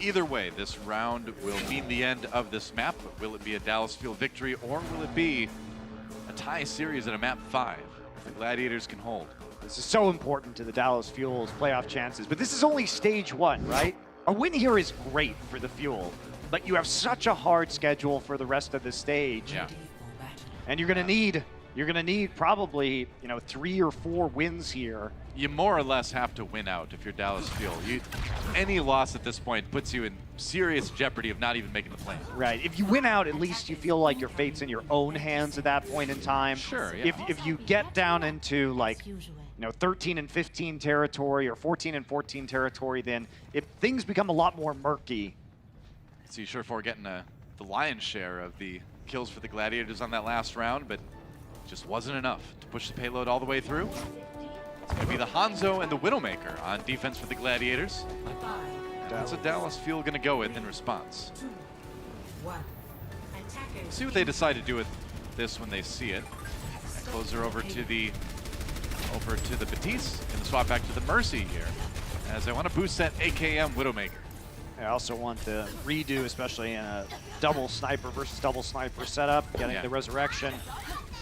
Either way, this round will mean the end of this map. But will it be a Dallas Fuel victory, or will it be a tie series at a map 5 the Gladiators can hold? This is so important to the Dallas Fuel's playoff chances, but this is only stage 1, right? A win here is great for the Fuel, but you have such a hard schedule for the rest of the stage. Yeah. And you're gonna need probably, 3 or 4 wins here. You more or less have to win out if you're Dallas Fuel. Any loss at this point puts you in serious jeopardy of not even making the play. Right. If you win out, at least you feel like your fate's in your own hands at that point in time. Sure, yeah. If you get down into 13 and 15 territory or 14 and 14 territory, then if things become a lot more murky. See Surefour getting the lion's share of the kills for the Gladiators on that last round, but just wasn't enough to push the payload all the way through. It's going to be the Hanzo and the Widowmaker on defense for the Gladiators. And that's what Dallas Fuel going to go with in response. See what they decide to do with this when they see it. Closer over to the Batiste, and swap back to the Mercy here, as I want to boost that AKM Widowmaker. I also want the redo, especially in a double sniper versus double sniper setup, getting the resurrection.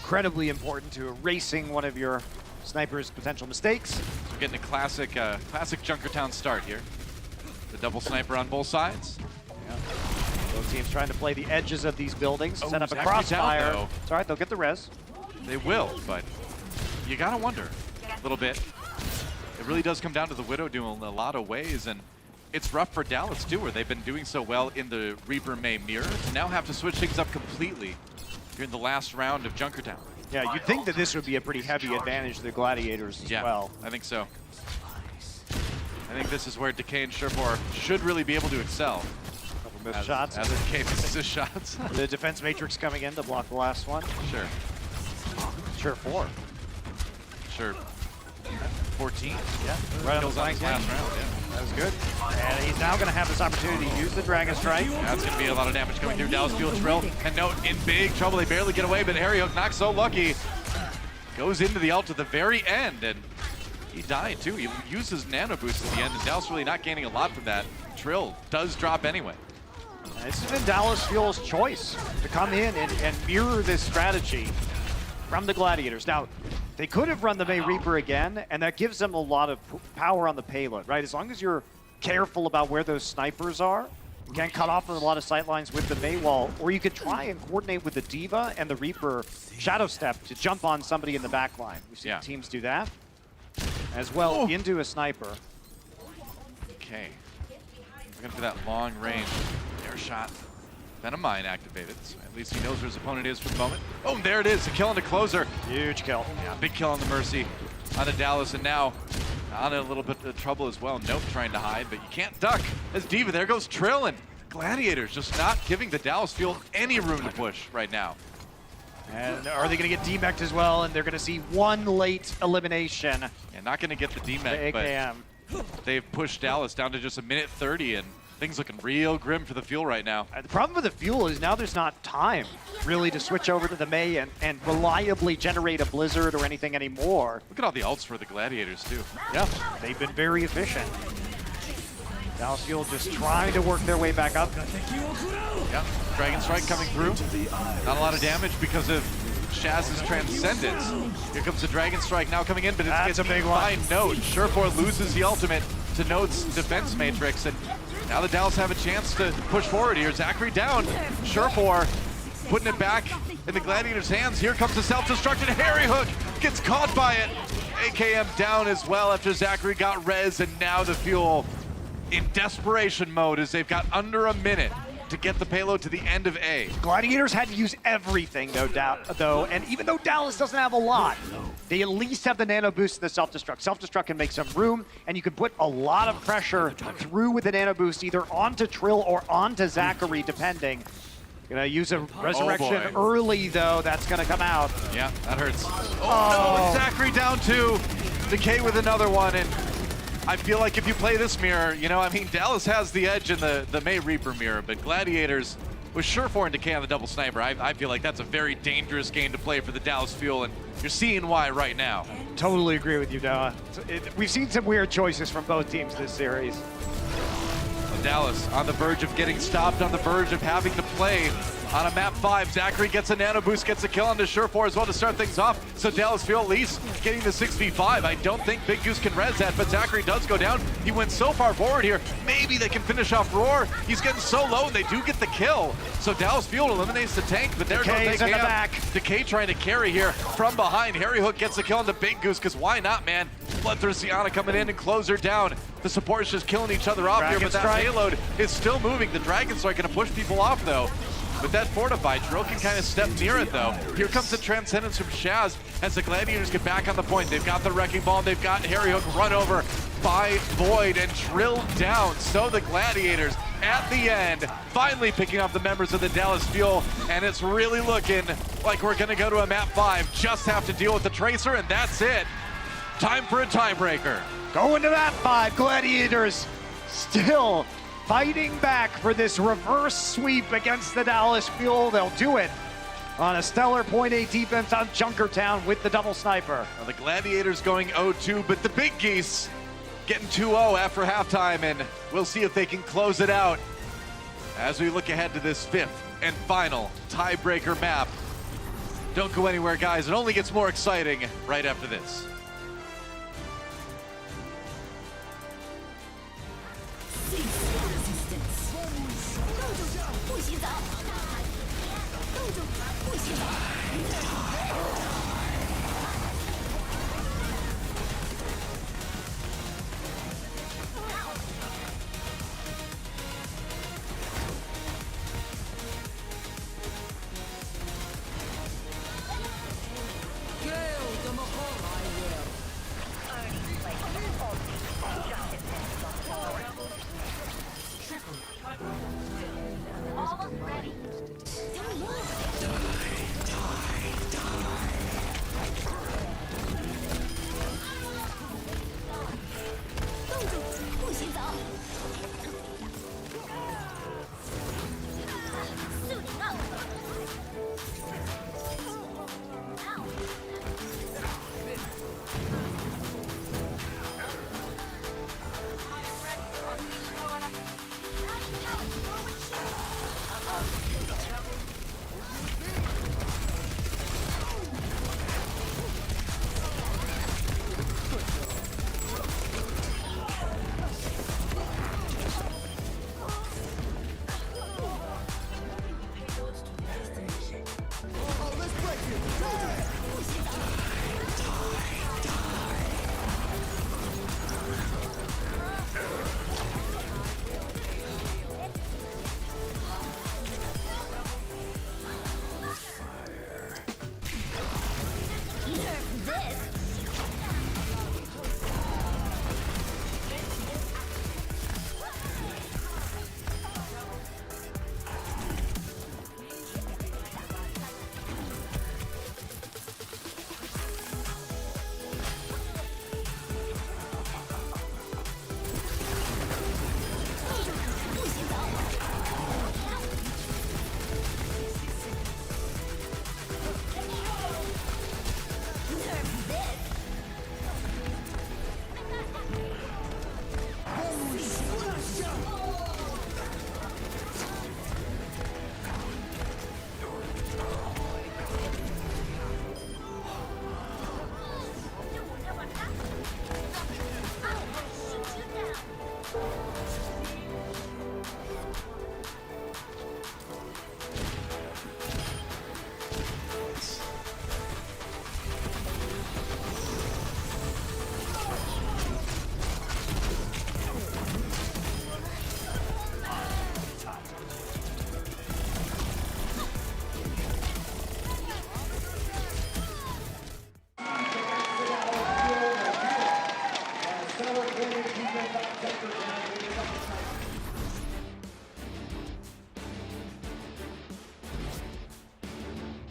Incredibly important to erasing one of your sniper's potential mistakes. So we're getting a classic Junkertown start here. The double sniper on both sides. Yeah. Both teams trying to play the edges of these buildings, set up a Zachary crossfire. down, It's all right, they'll get the res. They will, but you gotta wonder a little bit. It really does come down to the Widow doing a lot of ways, and it's rough for Dallas too, where they've been doing so well in the Reaper May mirror to now have to switch things up completely here in the last round of Junkertown. Yeah, you'd think that this would be a pretty heavy advantage to the Gladiators as well. I think so. I think this is where Decay and Surefour should really be able to excel. Couple missed shots. As Decay misses shots. The defense matrix coming in to block the last one. Sure. Surefour. Sure. 14. Yeah, right on the flank last round. Yeah. That was good. And he's now going to have this opportunity to use the Dragon Strike. Yeah, that's going to be a lot of damage coming through. Dallas Fuel Trill and Note in big trouble. They barely get away, but Harry Hook, not so lucky, goes into the ult at the very end, and he died too. He uses Nano Boost at the end, and Dallas really not gaining a lot from that. Trill does drop anyway. And this has been Dallas Fuel's choice to come in and mirror this strategy from the Gladiators. Now, they could have run the May Reaper again, and that gives them a lot of power on the payload, right? As long as you're careful about where those snipers are, you can't cut off a lot of sightlines with the May wall, or you could try and coordinate with the D.Va and the Reaper Shadow Step to jump on somebody in the back line. We've seen teams do that, as well into a sniper. Okay. Looking for that long range air shot. Venom Mine activated, so at least he knows where his opponent is for the moment. Oh, and there it is, a kill on the closer. Huge kill. Yeah, big kill on the Mercy on the Dallas, and now on a little bit of trouble as well. Nope, trying to hide, but you can't duck. As Diva, there goes Trillin. Gladiators just not giving the Dallas field any room to push right now. And are they going to get demeched as well? And they're going to see one late elimination. And not going to get the demech, but they've pushed Dallas down to just a minute 30, and things looking real grim for the Fuel right now. The problem with the Fuel is now there's not time really to switch over to the Mei and reliably generate a Blizzard or anything anymore. Look at all the ults for the Gladiators too. Yeah, they've been very efficient. Dallas Fuel just trying to work their way back up. Yeah, Dragon Strike coming through. Not a lot of damage because of Shaz's Transcendence. Here comes the Dragon Strike now coming in, but it's a big one. by Node. Surefour loses the ultimate to Node's defense matrix, and now the Dallas have a chance to push forward here. Zachary down. Surefour putting it back in the Gladiators' hands. Here comes the self-destructed Harry Hook. Gets caught by it. AKM down as well after Zachary got res, and now the Fuel in desperation mode as they've got under a minute to get the payload to the end of A. Gladiators had to use everything, though, and even though Dallas doesn't have a lot, they at least have the nano boost and the self-destruct. Self-destruct can make some room, and you can put a lot of pressure through with the nano boost, either onto Trill or onto Zachary, depending. Gonna use a resurrection early, though. That's gonna come out. Yeah, that hurts. Oh, no, Zachary down two. Decay with another one, and I feel like if you play this mirror, you know, I mean, Dallas has the edge in the Mei Reaper mirror, but Gladiators with Surefour and Decay on the double sniper, I feel like that's a very dangerous game to play for the Dallas Fuel, and you're seeing why right now. Totally agree with you, Noah. We've seen some weird choices from both teams this series. Dallas on the verge of getting stopped, on the verge of having to play on a map 5. Zachary gets a nano boost, gets a kill on the Surefour as well to start things off. So Dallas Fuel at least getting the 6v5. I don't think Big Goose can res that, but Zachary does go down. He went so far forward here. Maybe they can finish off Roar. He's getting so low, and they do get the kill. So Dallas Fuel eliminates the tank, but there goes Decay's in the back. Decay trying to carry here from behind. Harry Hook gets the kill on the Big Goose, because why not, man? Bloodthirsty coming in and close her down. The support's just killing each other off here, but that payload is still moving. The Dragon Strike gonna push people off, though. With that fortified, Drill can kind of step near it, though. Here comes the Transcendence from Shaz as the Gladiators get back on the point. They've got the Wrecking Ball, they've got Harry Hook run over by Void and drilled down. So the Gladiators, at the end, finally picking up the members of the Dallas Fuel, and it's really looking like we're gonna go to a map 5. Just have to deal with the Tracer, and that's it. Time for a tiebreaker. Going to map 5, Gladiators still fighting back for this reverse sweep against the Dallas Fuel. They'll do it on a stellar point A defense on Junkertown with the double sniper. Well, the Gladiators going 0-2, but the Big Geese getting 2-0 after halftime, and we'll see if they can close it out as we look ahead to this 5th and final tiebreaker map. Don't go anywhere, guys. It only gets more exciting right after this.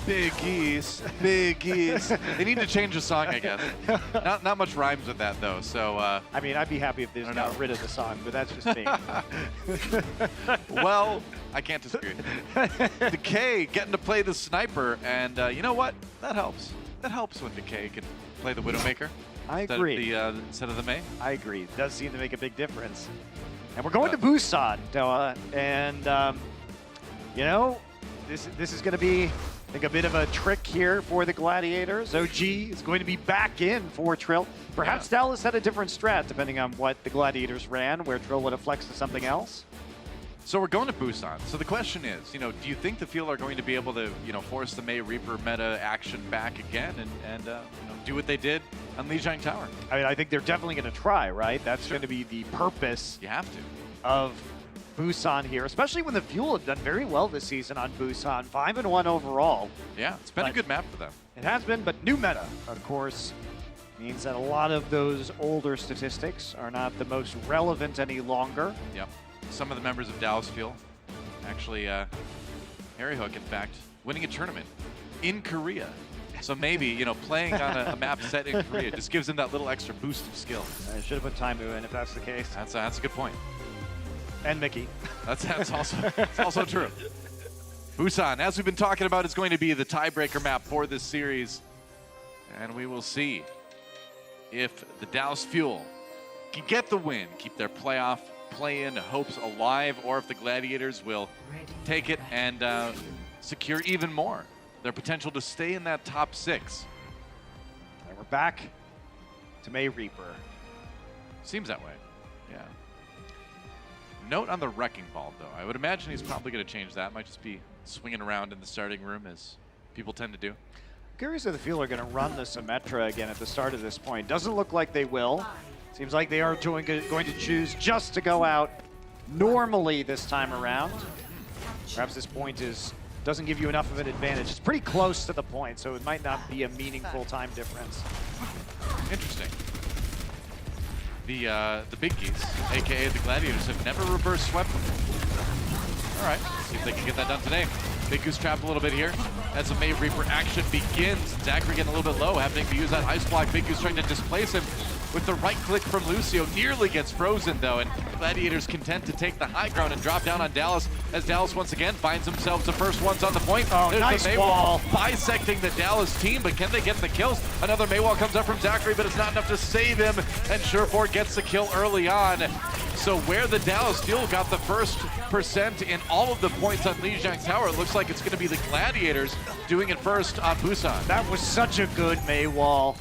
Big geese, big geese. They need to change the song, I guess. Not much rhymes with that though. So I mean, I'd be happy if they just got rid of the song, but that's just me. Well, I can't disagree. Decay getting to play the sniper, and you know what? That helps. That helps when Decay can play the Widowmaker. I agree. Instead of the Mei. I agree. It does seem to make a big difference. And we're going to Busan, Doa, and you know, this is going to be, I think, a bit of a trick here for the Gladiators. OG is going to be back in for Trill. Perhaps Dallas had a different strat, depending on what the Gladiators ran, where Trill would have flexed to something else. So we're going to Busan. So the question is, you know, do you think the field are going to be able to, you know, force the Mei Reaper meta action back again and you know, do what they did on Lijiang Tower? I mean, I think they're definitely going to try, right? That's going to be the purpose. You have to. Of Busan here, especially when the Fuel have done very well this season on Busan, 5-1 overall. Yeah, it's been a good map for them. It has been, but new meta, of course, means that a lot of those older statistics are not the most relevant any longer. Yep. Some of the members of Dallas Fuel, actually, Harry Hook, in fact, winning a tournament in Korea. So maybe, you know, playing on a map set in Korea just gives them that little extra boost of skill. I should have put Taimu in if that's the case. That's a good point. And Mickey. That's also true. Busan, as we've been talking about, is going to be the tiebreaker map for this series. And we will see if the Dallas Fuel can get the win, keep their playoff play-in hopes alive, or if the Gladiators will take it and secure even more their potential to stay in that top 6. And we're back to Mei Reaper. Seems that way, yeah. Note on the Wrecking Ball, though. I would imagine he's probably going to change that. Might just be swinging around in the starting room, as people tend to do. Curious if the Fuel are going to run the Symmetra again at the start of this point. Doesn't look like they will. Seems like they are going to choose just to go out normally this time around. Perhaps this point doesn't give you enough of an advantage. It's pretty close to the point, so it might not be a meaningful time difference. Interesting. The big geese, aka the Gladiators, have never reverse swept before. All right, let's see if they can get that done today. Big Goose trapped a little bit here as the Mei Reaper action begins. Zachary getting a little bit low, having to use that ice block. Big Goose trying to displace him with the right click from Lucio. Nearly gets frozen though, and Gladiators content to take the high ground and drop down on Dallas, as Dallas once again finds themselves the first ones on the point. Oh, there's nice the Mei wall. Bisecting the Dallas team, but can they get the kills? Another Mei wall comes up from Zachary, but it's not enough to save him, and Sherford gets the kill early on. So where the Dallas Fuel got the first % in all of the points on Lijiang Tower, it looks like it's going to be the Gladiators doing it first on Busan. That was such a good Mei wall.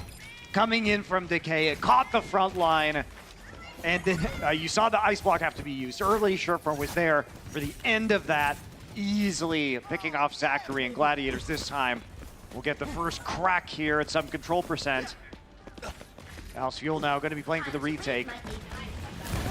Coming in from Decay, it caught the front line, and then you saw the ice block have to be used early. Sherford was there for the end of that, easily picking off Zachary, and Gladiators this time will get the first crack here at some control %. Dallas Fuel now going to be playing for the retake.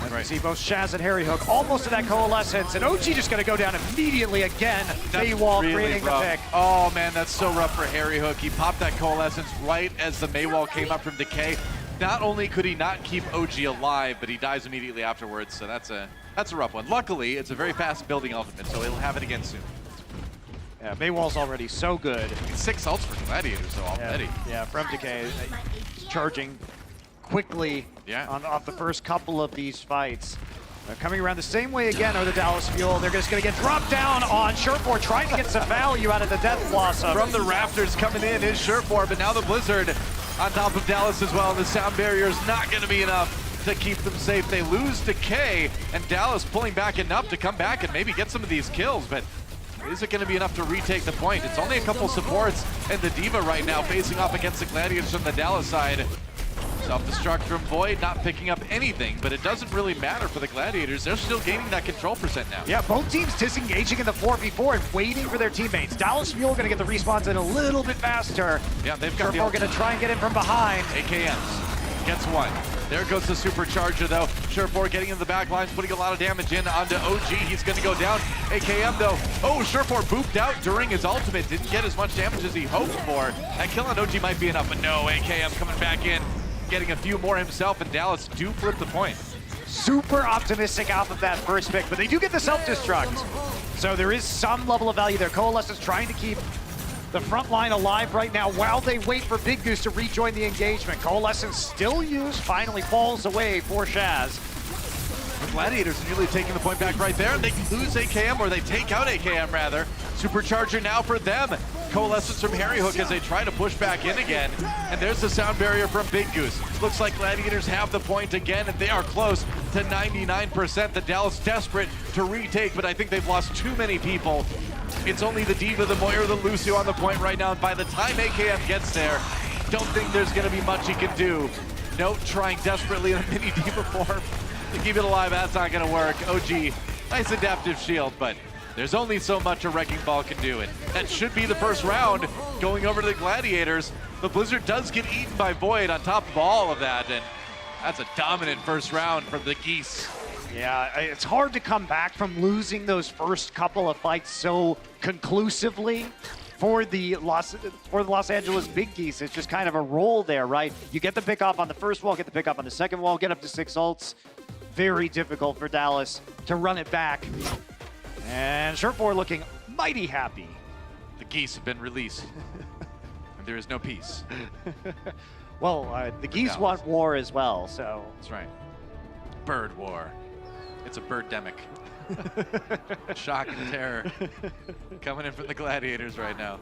As we see both Shaz and Harry Hook almost to that coalescence, and OG just going to go down immediately again. Mei wall really creating rough. the pick. Oh man, that's so rough for Harry Hook. He popped that coalescence right as the Mei wall came up from Decay. Not only could he not keep OG alive, but he dies immediately afterwards, so that's a rough one. Luckily, it's a very fast building ultimate, so he'll have it again soon. Yeah, Mei wall's already so good. 6 ults for Gladiators, so already. Yeah, from Decay, charging quickly off the first couple of these fights. Coming around the same way again are the Dallas Fuel. They're just going to get dropped down on Sherford, trying to get some value out of the Death Blossom. From the rafters coming in is Sherford, but now the Blizzard on top of Dallas as well. The sound barrier is not going to be enough to keep them safe. They lose Decay, and Dallas pulling back enough to come back and maybe get some of these kills, but is it going to be enough to retake the point? It's only a couple supports and the Diva right now facing off against the Gladiators from the Dallas side. Self-destruct from Void, not picking up anything, but it doesn't really matter for the Gladiators. They're still gaining that control % now. Yeah, both teams disengaging in the 4v4 and waiting for their teammates. Dallas Fuel going to get the respawns in a little bit faster. Yeah, they've got Sherford going to try and get in from behind. AKMs gets one. There goes the supercharger though. Sherford getting in the back lines, putting a lot of damage in onto OG. He's going to go down. AKM though. Oh, Sherford booped out during his ultimate. Didn't get as much damage as he hoped for. That kill on OG might be enough, but no, AKM coming back in. getting a few more himself, and Dallas do flip the point. Super optimistic off of that first pick, but they do get the self-destruct. So there is some level of value there. Coalescence trying to keep the front line alive right now while they wait for Big Goose to rejoin the engagement. Coalescence still used, finally falls away for Shaz. The Gladiators are nearly taking the point back right there, and they lose AKM, or they take out AKM rather. Supercharger now for them. Coalescence from Harry Hook as they try to push back in again. And there's the sound barrier from Big Goose. Looks like Gladiators have the point again, and they are close to 99%. The Dallas desperate to retake, but I think they've lost too many people. It's only the D.Va, the Moira, the Lucio on the point right now, and by the time AKM gets there, don't think there's going to be much he can do. Note trying desperately in a mini D.Va form to keep it alive. That's not going to work. OG, nice adaptive shield, but there's only so much a Wrecking Ball can do. And that should be the first round going over to the Gladiators. The Blizzard does get eaten by Void on top of all of that, and that's a dominant first round from the Geese. Yeah, it's hard to come back from losing those first couple of fights so conclusively for the Los Angeles Big Geese. It's just kind of a roll there, right? You get the pick off on the first wall, get the pick off on the second wall, get up to 6 ults. Very difficult for Dallas to run it back. And Surefour looking mighty happy. The Geese have been released, and there is no peace. Well, the Geese want war as well, so. That's right. Bird war. It's a birdemic. Shock and terror coming in from the Gladiators right now.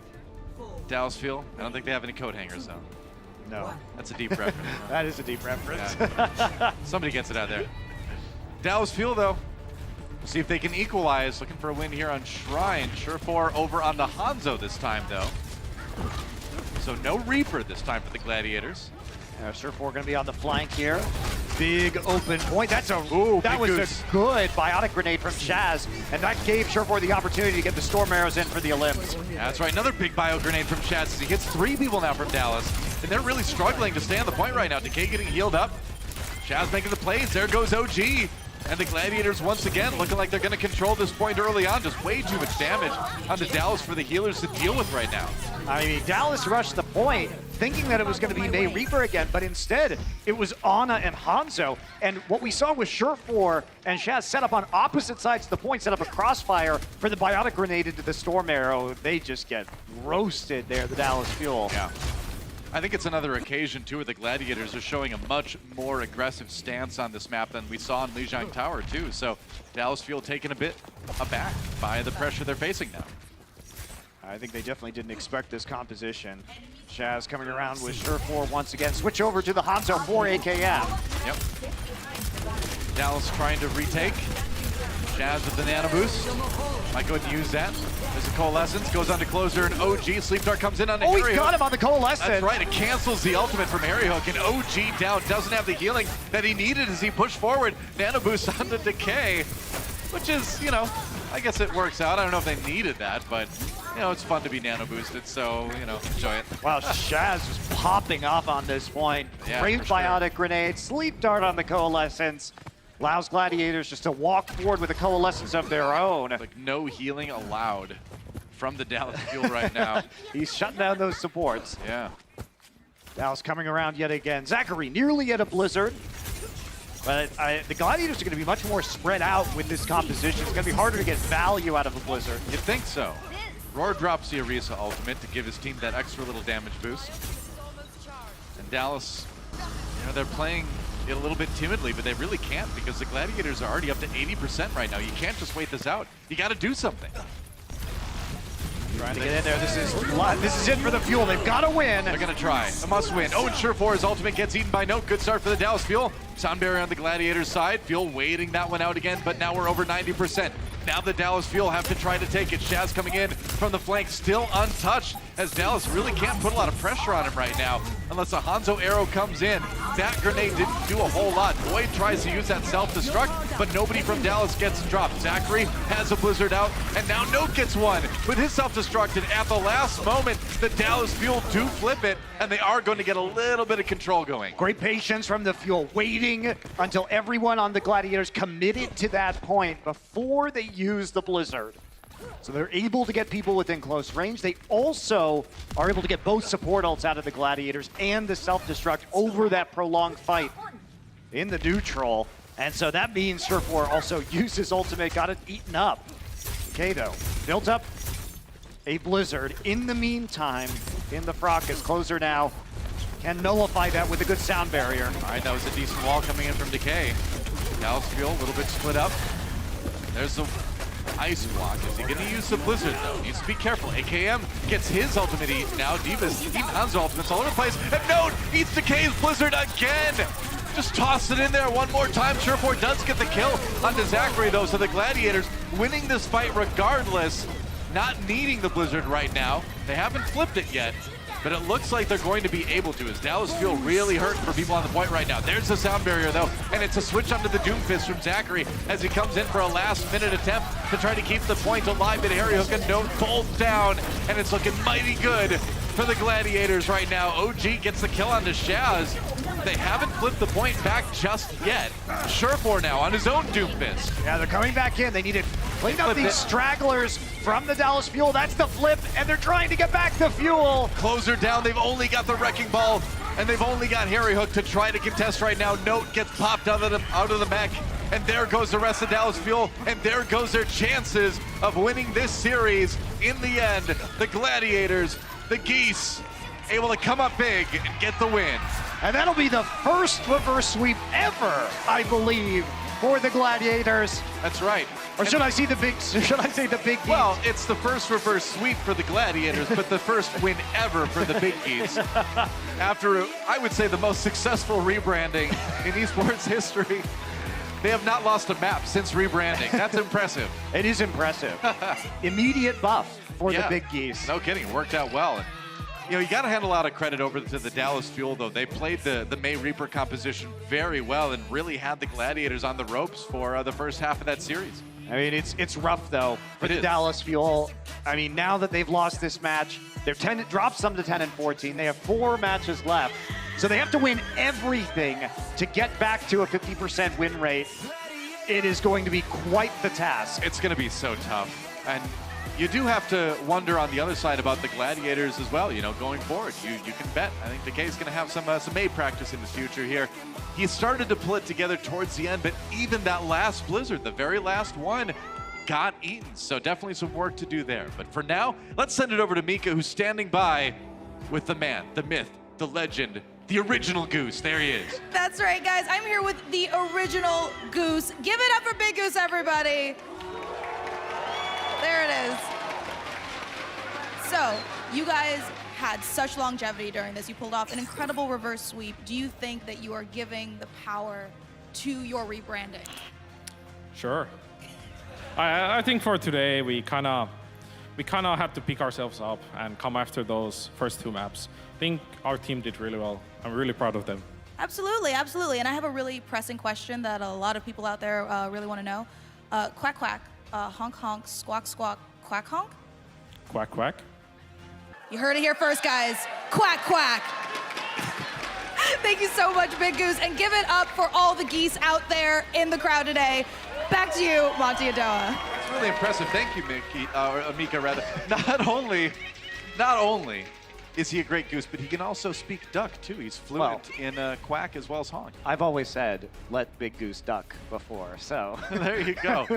Dallas Fuel, I don't think they have any coat hangers though. No. That's a deep reference. That is a deep reference. Yeah. Somebody gets it out there. Dallas Fuel though, see if they can equalize. Looking for a win here on Shrine. Surefour over on the Hanzo this time though. So no Reaper this time for the Gladiators. Surefour gonna be on the flank here. Big open point. That was Goose. a good biotic grenade from Shaz, and that gave Surefour the opportunity to get the Storm Arrows in for the Olymps. Yeah, that's right. Another big bio grenade from Shaz as he hits 3 people now from Dallas, and they're really struggling to stay on the point right now. Decay getting healed up. Shaz making the plays. There goes OG. And the Gladiators once again looking like they're going to control this point early on. Just way too much damage onto Dallas for the healers to deal with right now. I mean, Dallas rushed the point thinking that it was going to be May Reaper again, but instead it was Ana and Hanzo. And what we saw was Surefour and Shaz set up on opposite sides of the point, set up a crossfire for the biotic grenade into the Storm Arrow. They just get roasted there, the Dallas Fuel. Yeah. I think it's another occasion, too, where the Gladiators are showing a much more aggressive stance on this map than we saw on Lijiang Tower, too. So Dallas Fuel taken a bit aback by the pressure they're facing now. I think they definitely didn't expect this composition. Shaz coming around with Surefour once again. Switch over to the Hanzo for AKM. Yep. Dallas trying to retake. Shaz with the nano boost. Might go ahead and use that. There's a Coalescence, goes on to Closer, and OG. Sleep Dart comes in on the Harry Hook. He got him on the Coalescence. That's right, it cancels the ultimate from Harry Hook, and OG down, doesn't have the healing that he needed as he pushed forward. Nano boost on the Decay, which is, you know, I guess it works out. I don't know if they needed that, but, you know, it's fun to be nano boosted, so, you know, enjoy it. Wow, Shaz just popping up on this point. Yeah, Great biotic grenade, Sleep Dart on the Coalescence. Allows Gladiators just to walk forward with a Coalescence of their own. Like no healing allowed from the Dallas Fuel right now. He's shutting down those supports. Yeah. Dallas coming around yet again. Zachary nearly at a Blizzard. But the Gladiators are going to be much more spread out with this composition. It's going to be harder to get value out of a Blizzard. You'd think so. Roar drops the Orisa ultimate to give his team that extra little damage boost. And Dallas, you know, they're playing it a little bit timidly, but they really can't because the Gladiators are already up to 80% right now. You can't just wait this out. You got to do something. Trying to get in there. This is it for the Fuel. They've got to win. They're going to try. A must win. Oh, and Surefour's ultimate gets eaten by Note. Good start for the Dallas Fuel. Sound barrier on the Gladiators side. Fuel waiting that one out again, but now we're over 90%. Now the Dallas Fuel have to try to take it. Shaz coming in from the flank, still untouched, as Dallas really can't put a lot of pressure on him right now unless a Hanzo arrow comes in. That grenade didn't do a whole lot. Void tries to use that self-destruct, but nobody from Dallas gets dropped. Zachary has a Blizzard out, and now Note gets one with his self-destruct, and at the last moment, the Dallas Fuel do flip it, and they are going to get a little bit of control going. Great patience from the Fuel, waiting until everyone on the Gladiators committed to that point before they use the Blizzard. So they're able to get people within close range. They also are able to get both support ults out of the Gladiators and the self-destruct over that prolonged fight in the neutral. And so that means Surefour also uses ultimate, got it eaten up. Okay, though, built up a Blizzard. In the meantime, in the Fracas, Closer now can nullify that with a good sound barrier. All right, that was a decent wall coming in from Decay. Dallas Fuel, a little bit split up. There's the Ice Block. Is he going to use the Blizzard, though? Needs to be careful. AKM gets his ultimate eaten now. Divas, even has ultimates all over the place. And Node eats Decay's Blizzard again! Just toss it in there one more time. Surefour does get the kill onto Zachary, though, so the Gladiators winning this fight regardless, not needing the Blizzard right now. They haven't flipped it yet, but it looks like they're going to be able to, as Dallas Fuel really hurting for people on the point right now. There's the sound barrier, though, and it's a switch onto the Doomfist from Zachary as he comes in for a last-minute attempt to try to keep the point alive. But Harry Hook and Node both down, and it's looking mighty good for the Gladiators right now. OG gets the kill onto Shaz. They haven't flipped the point back just yet. Surefour now on his own Doomfist. Yeah, they're coming back in. They need to clean up these stragglers from the Dallas Fuel. That's the flip, and they're trying to get back to Fuel. Closer down. They've only got the Wrecking Ball, and they've only got Harry Hook to try to contest right now. Note gets popped out of the mech, and there goes the rest of Dallas Fuel, and there goes their chances of winning this series in the end. The Gladiators, the Geese, able to come up big and get the win. And that'll be the first reverse sweep ever, I believe, for the Gladiators. That's right. Or should I say the big Geese? Well, it's the first reverse sweep for the Gladiators, but the first win ever for the Big Geese. After, I would say, the most successful rebranding in esports history. They have not lost a map since rebranding. That's impressive. It is impressive. Immediate buff for the Big Geese. No kidding, it worked out well. And, you know, you got to hand a lot of credit over to the Dallas Fuel, though. They played the May Reaper composition very well and really had the Gladiators on the ropes for the first half of that series. I mean, it's rough, though, for the Dallas Fuel. I mean, now that they've lost this match, they're dropped some to 10 and 14. They have 4 matches left, so they have to win everything to get back to a 50% win rate. It is going to be quite the task. It's going to be so tough. And you do have to wonder on the other side about the Gladiators as well, you know, going forward. You can bet. I think Decay's going to have some May practice in his future here. He started to pull it together towards the end, but even that last Blizzard, the very last one, got eaten. So definitely some work to do there. But for now, let's send it over to Mika, who's standing by with the man, the myth, the legend, the original Goose. There he is. That's right, guys. I'm here with the original Goose. Give it up for Big Goose, everybody. There it is. So, you guys had such longevity during this. You pulled off an incredible reverse sweep. Do you think that you are giving the power to your rebranding? Sure. I think for today, we kind of had to pick ourselves up and come after those first 2 maps. I think our team did really well. I'm really proud of them. Absolutely, absolutely. And I have a really pressing question that a lot of people out there really want to know. Quack, quack. Honk, honk, squawk, squawk, quack, honk? Quack, quack. You heard it here first, guys. Quack, quack. Thank you so much, Big Goose. And give it up for all the geese out there in the crowd today. Back to you, Monty Adoa. It's really impressive. Thank you, Mika, rather. Not only is he a great goose, but he can also speak duck, too. He's fluent in quack as well as honk. I've always said, let Big Goose duck before, so. There you go.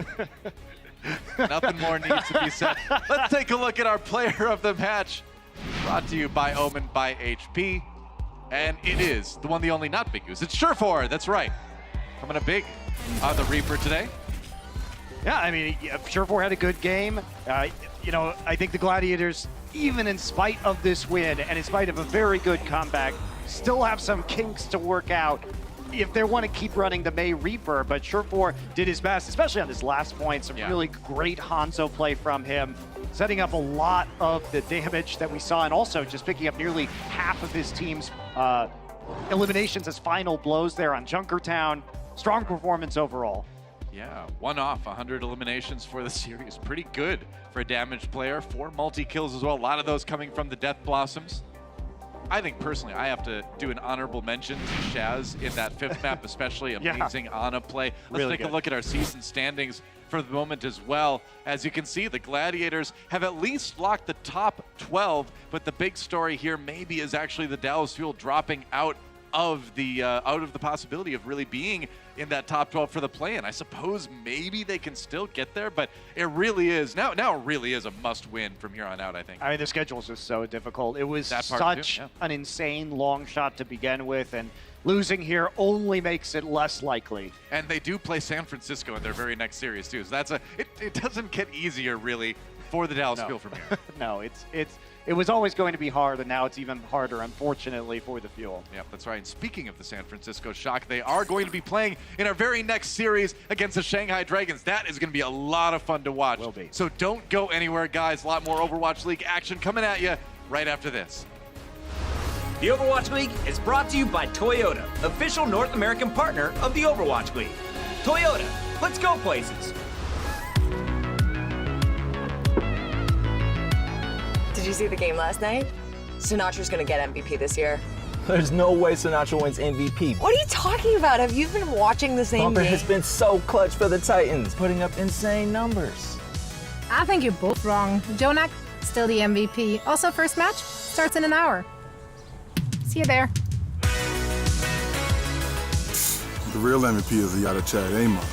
Nothing more needs to be said. Let's take a look at our player of the match. Brought to you by Omen by HP. And it is the one, the only, not Big Goose. It's Surefour, that's right. Coming up big on the Reaper today. Yeah, I mean, Surefour had a good game. You know, I think the Gladiators, even in spite of this win and in spite of a very good comeback, still have some kinks to work out if they want to keep running the May Reaper. But Surefour did his best, especially on this last point. Some really great Hanzo play from him, setting up a lot of the damage that we saw, and also just picking up nearly half of his team's eliminations as final blows there on Junkertown. Strong performance overall. Yeah, 1 off, 100 eliminations for the series. Pretty good for a damaged player. 4 multi-kills as well. A lot of those coming from the Death Blossoms. I think personally, I have to do an honorable mention to Shaz in that 5th map, especially amazing Ana play. Let's Really take good. a look at our season standings for the moment as well. As you can see, the Gladiators have at least locked the top 12, but the big story here maybe is actually the Dallas Fuel dropping out of the possibility of really being in that top 12 for the play-in. I suppose maybe they can still get there, but it really is now it really is a must-win from here on out, I think. I mean, the schedule is just so difficult. It was That part such too, yeah. an insane long shot to begin with, and losing here only makes it less likely. And they do play San Francisco in their very next series too. So that's it doesn't get easier really for the Dallas Fuel from here. No, it was always going to be hard, and now it's even harder, unfortunately, for the Fuel. Yep, that's right. And speaking of the San Francisco Shock, they are going to be playing in our very next series against the Shanghai Dragons. That is going to be a lot of fun to watch. Will be. So don't go anywhere, guys. A lot more Overwatch League action coming at you right after this. The Overwatch League is brought to you by Toyota, official North American partner of the Overwatch League. Toyota, let's go places. Did you see the game last night? Sinatra's gonna get MVP this year. There's no way Sinatra wins MVP. What are you talking about? Have you been watching the same Bumper game? has been so clutch for the Titans, putting up insane numbers. I think you're both wrong. Jonak, still the MVP. Also, first match starts in an hour. See you there. The real MVP is the Yada Chad Amon.